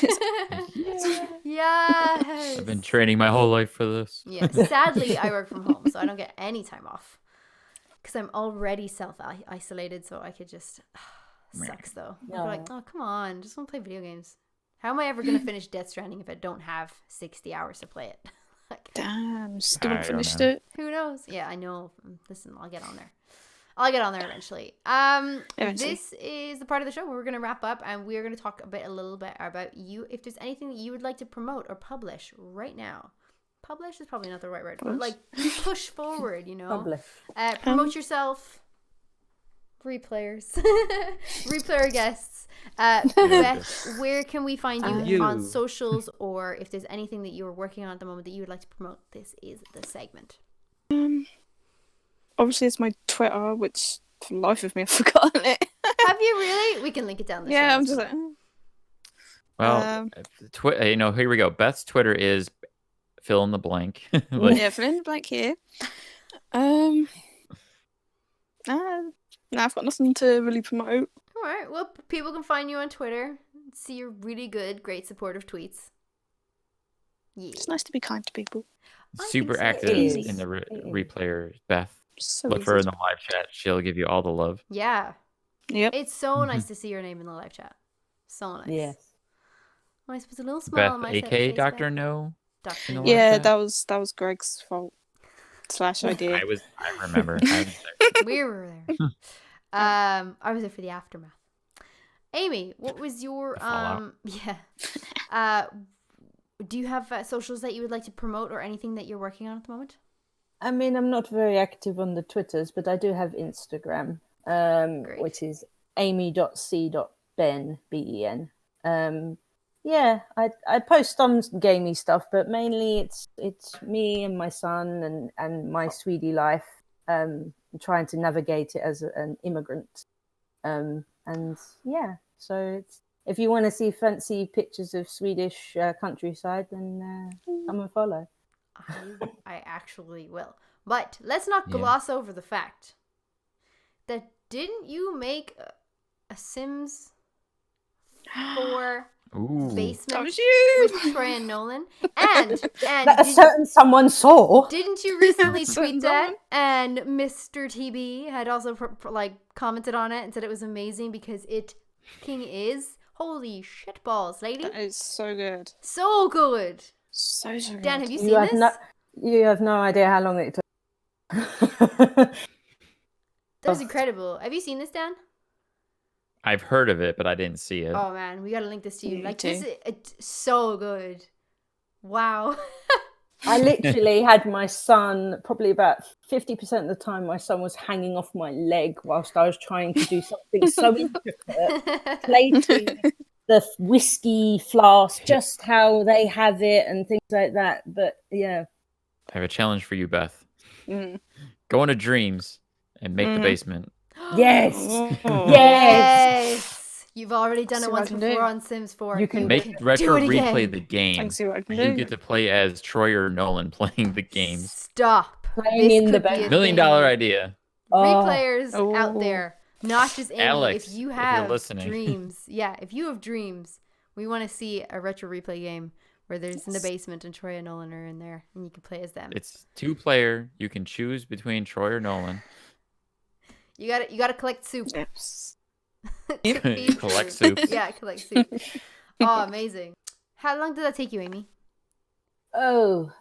Speaker 2: Yes.
Speaker 1: I've been training my whole life for this.
Speaker 2: Yeah. Sadly, I work from home, so I don't get any time off because I'm already self-isolated, so I could just Sucks though.
Speaker 4: No.
Speaker 2: You're like, oh come on, just want to play video games. How am I ever gonna finish Death Stranding if I don't have 60 hours to play it? Like,
Speaker 3: Damn, still
Speaker 1: I
Speaker 3: haven't
Speaker 1: don't
Speaker 3: finished
Speaker 1: know.
Speaker 3: it.
Speaker 2: who knows? Yeah, I know. Listen, I'll get on there. I'll get on there eventually.
Speaker 3: Eventually.
Speaker 2: This is the part of the show where we're going to wrap up and we're going to talk a little bit about you. If there's anything that you would like to promote or publish right now. Publish is probably not the right word, but like push forward, you know.
Speaker 4: Publish.
Speaker 2: Promote yourself. Replayers. Replayer guests. Beth, where can we find you on socials, or if there's anything that you're working on at the moment that you would like to promote? This is the segment.
Speaker 3: Obviously, it's my Twitter, which for the life of me, I've forgotten it.
Speaker 2: Have you really? We can link it down the show.
Speaker 3: Yeah, I'm just like,
Speaker 1: Well, here we go. Beth's Twitter is fill in the blank.
Speaker 3: yeah, fill in the blank here. No, I've got nothing to really promote.
Speaker 2: All right. Well, people can find you on Twitter, see your really good, great supportive tweets. Yeah.
Speaker 3: It's nice to be kind to people.
Speaker 1: Super
Speaker 2: think so.
Speaker 1: active
Speaker 4: It is.
Speaker 1: in the replayer, Beth.
Speaker 3: So
Speaker 1: Look
Speaker 3: easy
Speaker 1: for her in
Speaker 3: to-
Speaker 1: the live chat. She'll give you all the love.
Speaker 2: Yeah.
Speaker 3: Yep.
Speaker 2: It's so nice to see your name in the live chat. So nice.
Speaker 4: Yes.
Speaker 2: Oh, I suppose a little smile
Speaker 1: Beth,
Speaker 2: on my
Speaker 1: aka
Speaker 2: face,
Speaker 1: Dr.
Speaker 2: Beth.
Speaker 1: No.
Speaker 2: Dr.
Speaker 1: No.
Speaker 2: No.
Speaker 3: Yeah,
Speaker 1: that?
Speaker 3: that was Greg's fault / idea.
Speaker 1: I remember. I was there.
Speaker 2: We were there. I was there for the aftermath. Amy, what was your
Speaker 1: Fallout.
Speaker 2: do you have socials that you would like to promote or anything that you're working on at the moment?
Speaker 4: I mean, I'm not very active on the Twitters, but I do have Instagram,
Speaker 2: Great.
Speaker 4: which is amy.c.ben, Ben. Yeah, I post some gamey stuff, but mainly it's me and my son and my sweetie life, trying to navigate it as an immigrant. And yeah, so if you want to see fancy pictures of Swedish countryside, then come and follow.
Speaker 2: I actually will. But let's not
Speaker 1: Yeah.
Speaker 2: gloss over the fact that didn't you make a Sims 4
Speaker 1: Ooh.
Speaker 3: That
Speaker 2: basement
Speaker 3: was you!
Speaker 2: with Troy and Nolan? And
Speaker 4: That a certain someone saw.
Speaker 2: didn't you recently
Speaker 3: Certain
Speaker 2: tweet that?
Speaker 3: someone.
Speaker 2: And Mr. TB had also commented on it and said it was amazing because it king is holy shit balls, lady.
Speaker 3: That is so good.
Speaker 2: So good.
Speaker 3: So good.
Speaker 2: Dan, have you seen
Speaker 4: You have
Speaker 2: this?
Speaker 4: you have no idea how long it took.
Speaker 2: That was incredible. Have you seen this, Dan?
Speaker 1: I've heard of it, but I didn't see it.
Speaker 2: Oh man, we gotta link this to you.
Speaker 3: Me
Speaker 2: Like
Speaker 3: too.
Speaker 2: this is it's so good. Wow.
Speaker 4: I literally had my son, probably about 50% of the time, my son was hanging off my leg whilst I was trying to do something so intricate, plating the whiskey flask, just how they have it and things like that. But yeah,
Speaker 1: I have a challenge for you, Beth.
Speaker 3: Mm.
Speaker 1: Go into Dreams and make the basement.
Speaker 4: yes,
Speaker 3: Oh.
Speaker 2: Yes. You've already done
Speaker 3: See
Speaker 2: it
Speaker 3: what I
Speaker 2: once
Speaker 3: can
Speaker 2: before
Speaker 3: do.
Speaker 2: on Sims 4.
Speaker 4: You can
Speaker 1: Make retro
Speaker 2: do it again.
Speaker 1: replay the game.
Speaker 3: I can see what I can
Speaker 1: You
Speaker 3: do.
Speaker 1: get to play as Troy or Nolan playing the games.
Speaker 2: Stop.
Speaker 4: Playing
Speaker 2: This
Speaker 4: in the
Speaker 2: could be
Speaker 4: back.
Speaker 2: a
Speaker 1: $1 million
Speaker 2: thing.
Speaker 1: idea.
Speaker 2: Replayers
Speaker 3: Oh.
Speaker 2: out there, not just Amy.
Speaker 1: Alex,
Speaker 2: if you
Speaker 1: if you're
Speaker 2: have
Speaker 1: listening.
Speaker 2: dreams, if you have dreams, we want to see a retro replay game where there's in the
Speaker 3: Yes.
Speaker 2: basement and Troy and Nolan are in there and you can play as them.
Speaker 1: It's 2-player. You can choose between Troy or Nolan.
Speaker 2: You gotta collect soup.
Speaker 3: Yes.
Speaker 2: To feed
Speaker 1: Collect
Speaker 2: soup.
Speaker 1: soup.
Speaker 2: Yeah, collect soup. Oh, amazing. How long did that take you, Amy?
Speaker 4: oh,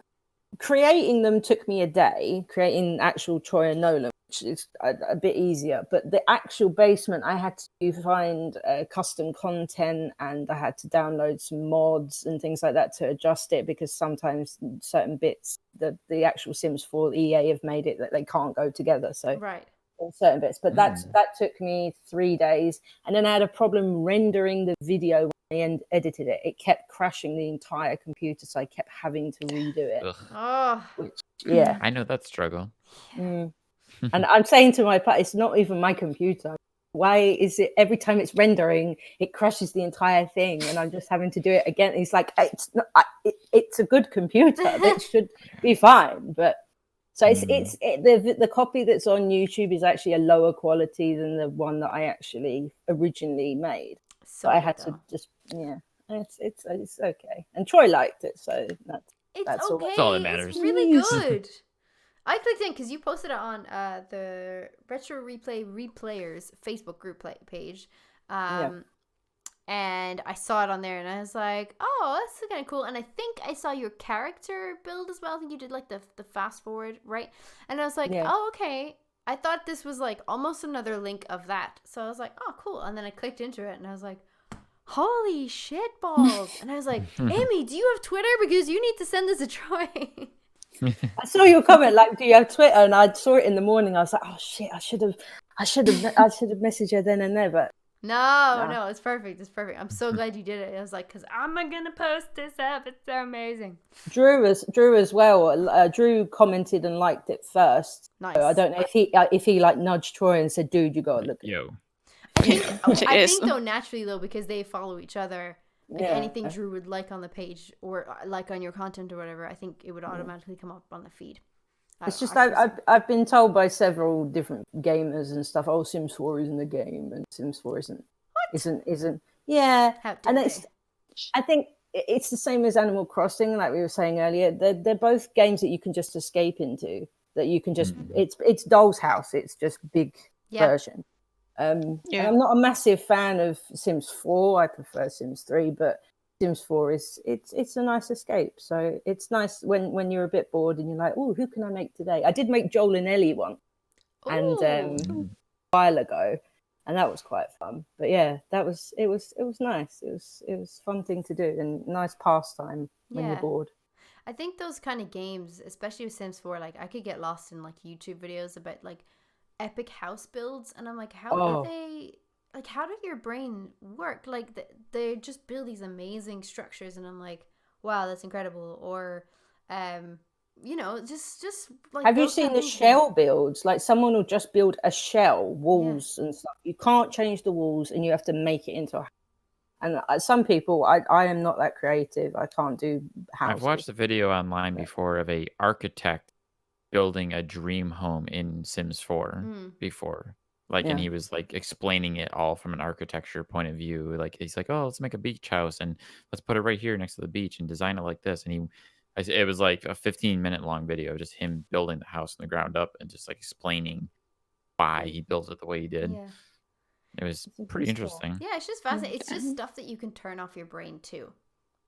Speaker 4: creating them took me a day. Creating actual Troy and Nolan, which is a bit easier, but the actual basement, I had to find custom content and I had to download some mods and things like that to adjust it, because sometimes certain bits, the actual Sims 4 EA have made it that they can't go together. So
Speaker 2: Right.
Speaker 4: on certain bits, but that took me 3 days, and then I had a problem rendering the video when I edited it. It kept crashing the entire computer, so I kept having to redo it.
Speaker 1: Ugh,
Speaker 2: Oh,
Speaker 4: Yeah.
Speaker 1: I know that struggle.
Speaker 4: And I'm saying to my partner, it's not even my computer. Why is it every time it's rendering, it crashes the entire thing, and I'm just having to do it again? He's like, it's not, it's a good computer. That should be fine. But so the copy that's on YouTube is actually a lower quality than the one that I actually originally made.
Speaker 2: so
Speaker 4: I
Speaker 2: good,
Speaker 4: had
Speaker 2: though.
Speaker 4: to just it's okay. And Troy liked it, so that's
Speaker 2: It's
Speaker 4: all.
Speaker 2: okay.
Speaker 1: That's all that matters.
Speaker 2: It's really good. I clicked in because you posted it on the Retro Replay Replayers Facebook group page. And I saw it on there, and I was like, oh, that's kind of cool. And I think I saw your character build as well. I think you did like the fast forward, right? And I was like, oh, okay. I thought this was like almost another link of that. So I was like, oh, cool. And then I clicked into it, and I was like, holy shit balls. And I was like, Amy, do you have Twitter? Because you need to send this to Troy.
Speaker 4: I saw your comment, like, do you have Twitter? And I saw it in the morning. I was like, oh shit, I should have messaged her then and there, but
Speaker 2: no, it's perfect. It's perfect. I'm so glad you did it. I was like, because I'm gonna post this up. It's so amazing.
Speaker 4: Drew as well. Drew commented and liked it first.
Speaker 2: Nice.
Speaker 4: So I don't know if he like nudged Troy and said, dude, you gotta look at
Speaker 1: Yo.
Speaker 2: I think though, naturally though, because they follow each other, like anything Drew would like on the page or like on your content or whatever, I think it would automatically come up on the feed.
Speaker 4: It's just I've been told by several different gamers and stuff, oh, Sims 4 isn't a game and Sims 4 isn't yeah. And I think it's the same as Animal Crossing, like we were saying earlier. They're both games that you can just escape into, that you can just it's Doll's House, it's just big version. And I'm not a massive fan of Sims 4. I prefer Sims 3, but Sims 4 it's a nice escape. So it's nice when you're a bit bored and you're like, oh, who can I make today? I did make Joel and Ellie one, and a while ago, and that was quite fun. But yeah, it was nice. It was a fun thing to do and nice pastime when you're bored.
Speaker 2: I think those kind of games, especially with Sims 4, like I could get lost in like YouTube videos about like epic house builds, and I'm like, how do they, like, how did your brain work? Like they just build these amazing structures, and I'm like, wow, that's incredible. Or you know, just like,
Speaker 4: have you seen the shell builds? Like someone will just build a shell, walls and stuff. You can't change the walls, and you have to make it into a house. And some people, I am not that creative. I can't do houses.
Speaker 1: I've watched a video online before of a architect building a dream home in Sims 4 before. Like, and he was like explaining it all from an architecture point of view. Like, he's like, oh, let's make a beach house and let's put it right here next to the beach and design it like this. And it was like a 15-minute long video, just him building the house from the ground up and just like explaining why he built it the way he did. Yeah. It was pretty interesting.
Speaker 2: Yeah, it's just fascinating. It's just stuff that you can turn off your brain too.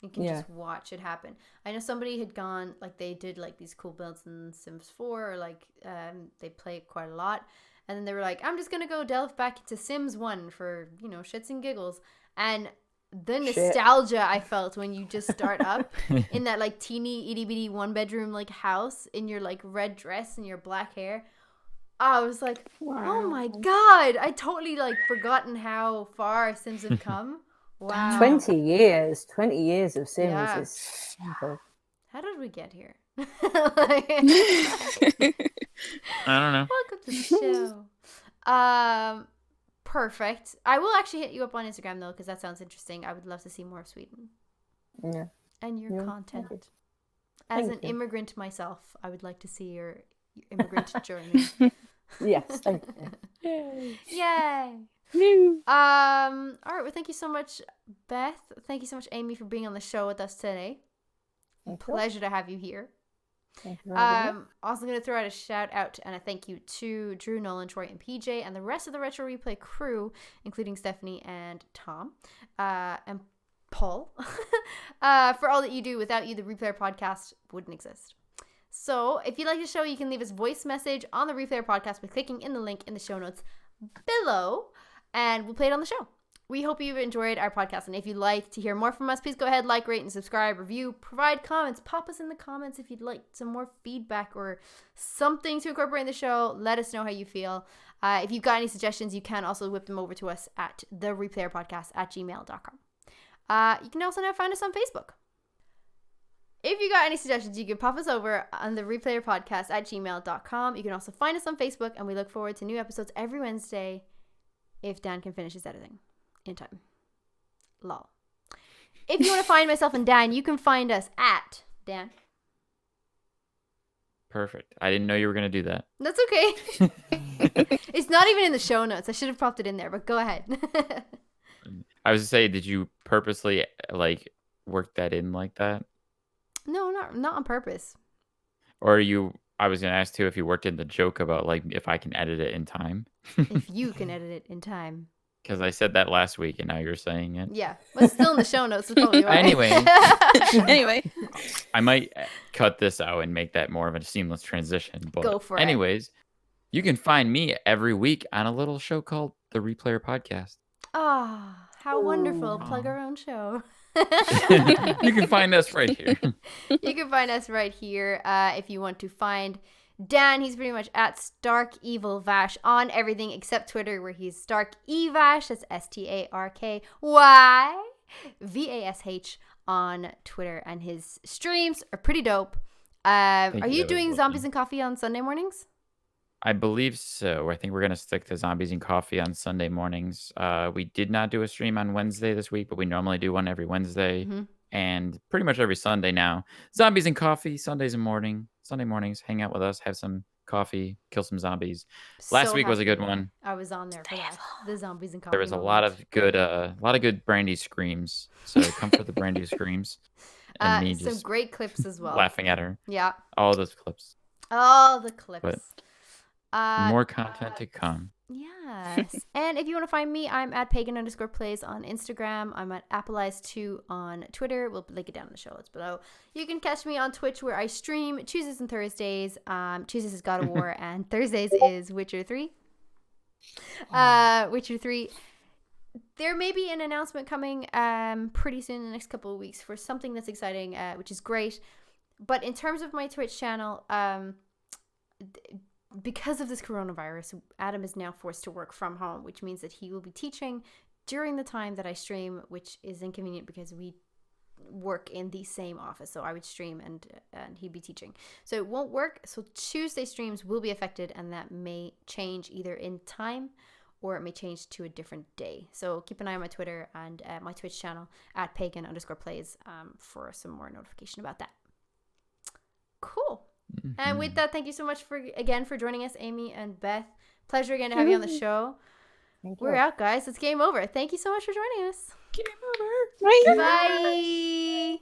Speaker 2: You can just watch it happen. I know somebody had gone, like, they did like these cool builds in Sims 4, or like they play it quite a lot. And then they were like, I'm just going to go delve back into Sims 1 for, you know, shits and giggles. And the nostalgia I felt when you just start up in that like teeny itty bitty 1-bedroom like house in your like red dress and your black hair. I was like, wow. Oh my God. I totally like forgotten how far Sims have come. Wow.
Speaker 4: 20 years of Sims is simple.
Speaker 2: How did we get here?
Speaker 1: I don't know.
Speaker 2: Welcome to the show. Perfect. I will actually hit you up on Instagram though, because that sounds interesting. I would love to see more of Sweden.
Speaker 4: Yeah.
Speaker 2: And your content. As an immigrant myself, I would like to see your immigrant journey.
Speaker 4: Yes, thank you.
Speaker 2: Yay. All right, well, thank you so much, Beth. Thank you so much, Amy, for being on the show with us today. Pleasure to have you here. Also going to throw out a shout out and a thank you to Drew, Nolan, Troy, and PJ, and the rest of the Retro Replay crew, including Stephanie and Tom, and Paul, for all that you do. Without you, the Replayer Podcast wouldn't exist. So if you like the show, you can leave us a voice message on the Replayer Podcast by clicking in the link in the show notes below, and we'll play it on the show. We hope you've enjoyed our podcast, and if you'd like to hear more from us, please go ahead, like, rate, and subscribe, review, provide comments, pop us in the comments if you'd like some more feedback or something to incorporate in the show. Let us know how you feel. If you've got any suggestions, you can also whip them over to us at thereplayerpodcast@gmail.com. You can also now find us on Facebook. If you got any suggestions, you can pop us over on the replayerpodcast@gmail.com. You can also find us on Facebook, and we look forward to new episodes every Wednesday if Dan can finish his editing in time. Lol. If you want to find myself and Dan, you can find us at Dan.
Speaker 1: Perfect. I didn't know you were going to do that.
Speaker 2: That's okay. It's not even in the show notes. I should have popped it in there, but go ahead.
Speaker 1: I was to say, did you purposely like work that in like that?
Speaker 2: No, not on purpose.
Speaker 1: Or I was going to ask too if you worked in the joke about like if I can edit it in time.
Speaker 2: If you can edit it in time.
Speaker 1: because I said that last week and now you're saying it.
Speaker 2: Yeah, but it's still in the show notes. It's probably right.
Speaker 3: Anyway,
Speaker 1: I might cut this out and make that more of a seamless transition. But
Speaker 2: Go for it.
Speaker 1: anyways, you can find me every week on a little show called The Replayer Podcast.
Speaker 2: Ah, how wonderful. Plug our own show.
Speaker 1: You can find us right here.
Speaker 2: You can find us right here. If you want to find Dan, he's pretty much at Stark Evil Vash on everything except Twitter, where he's Stark Evash. That's StarkyVash on Twitter, and his streams are pretty dope. Are you doing Zombies and Coffee on Sunday mornings?
Speaker 1: I believe so. I think we're gonna stick to Zombies and Coffee on Sunday mornings. We did not do a stream on Wednesday this week, but we normally do one every Wednesday. And pretty much every Sunday now. Zombies and Coffee, Sunday mornings, hang out with us, have some coffee, kill some zombies. Last week was a good one.
Speaker 2: I was on there for that. The Zombies and Coffee.
Speaker 1: There was a lot of good Brandy screams. So come for the Brandy screams. And me
Speaker 2: some
Speaker 1: just
Speaker 2: great clips as well.
Speaker 1: laughing at her.
Speaker 2: Yeah.
Speaker 1: All those clips.
Speaker 2: All the clips.
Speaker 1: But more content to come.
Speaker 2: Yes. And if you want to find me, I'm at Pagan_plays on Instagram. I'm at Appleize2 on Twitter. We'll link it down in the show notes below. You can catch me on Twitch, where I stream Tuesdays and Thursdays. Tuesdays is God of War, and Thursdays is Witcher 3. Witcher 3. There may be an announcement coming pretty soon in the next couple of weeks for something that's exciting, which is great. But in terms of my Twitch channel, because of this coronavirus, Adam is now forced to work from home, which means that he will be teaching during the time that I stream, which is inconvenient because we work in the same office. So I would stream and he'd be teaching. So it won't work. So Tuesday streams will be affected, and that may change either in time or it may change to a different day. So keep an eye on my Twitter and my Twitch channel at Pagan_plays for some more notification about that. Cool. And with that, thank you so much for joining us, Amy and Beth. Pleasure again to have you on the show. We're out, guys. It's game over. Thank you so much for joining us.
Speaker 1: Game over.
Speaker 3: Bye.
Speaker 2: Bye.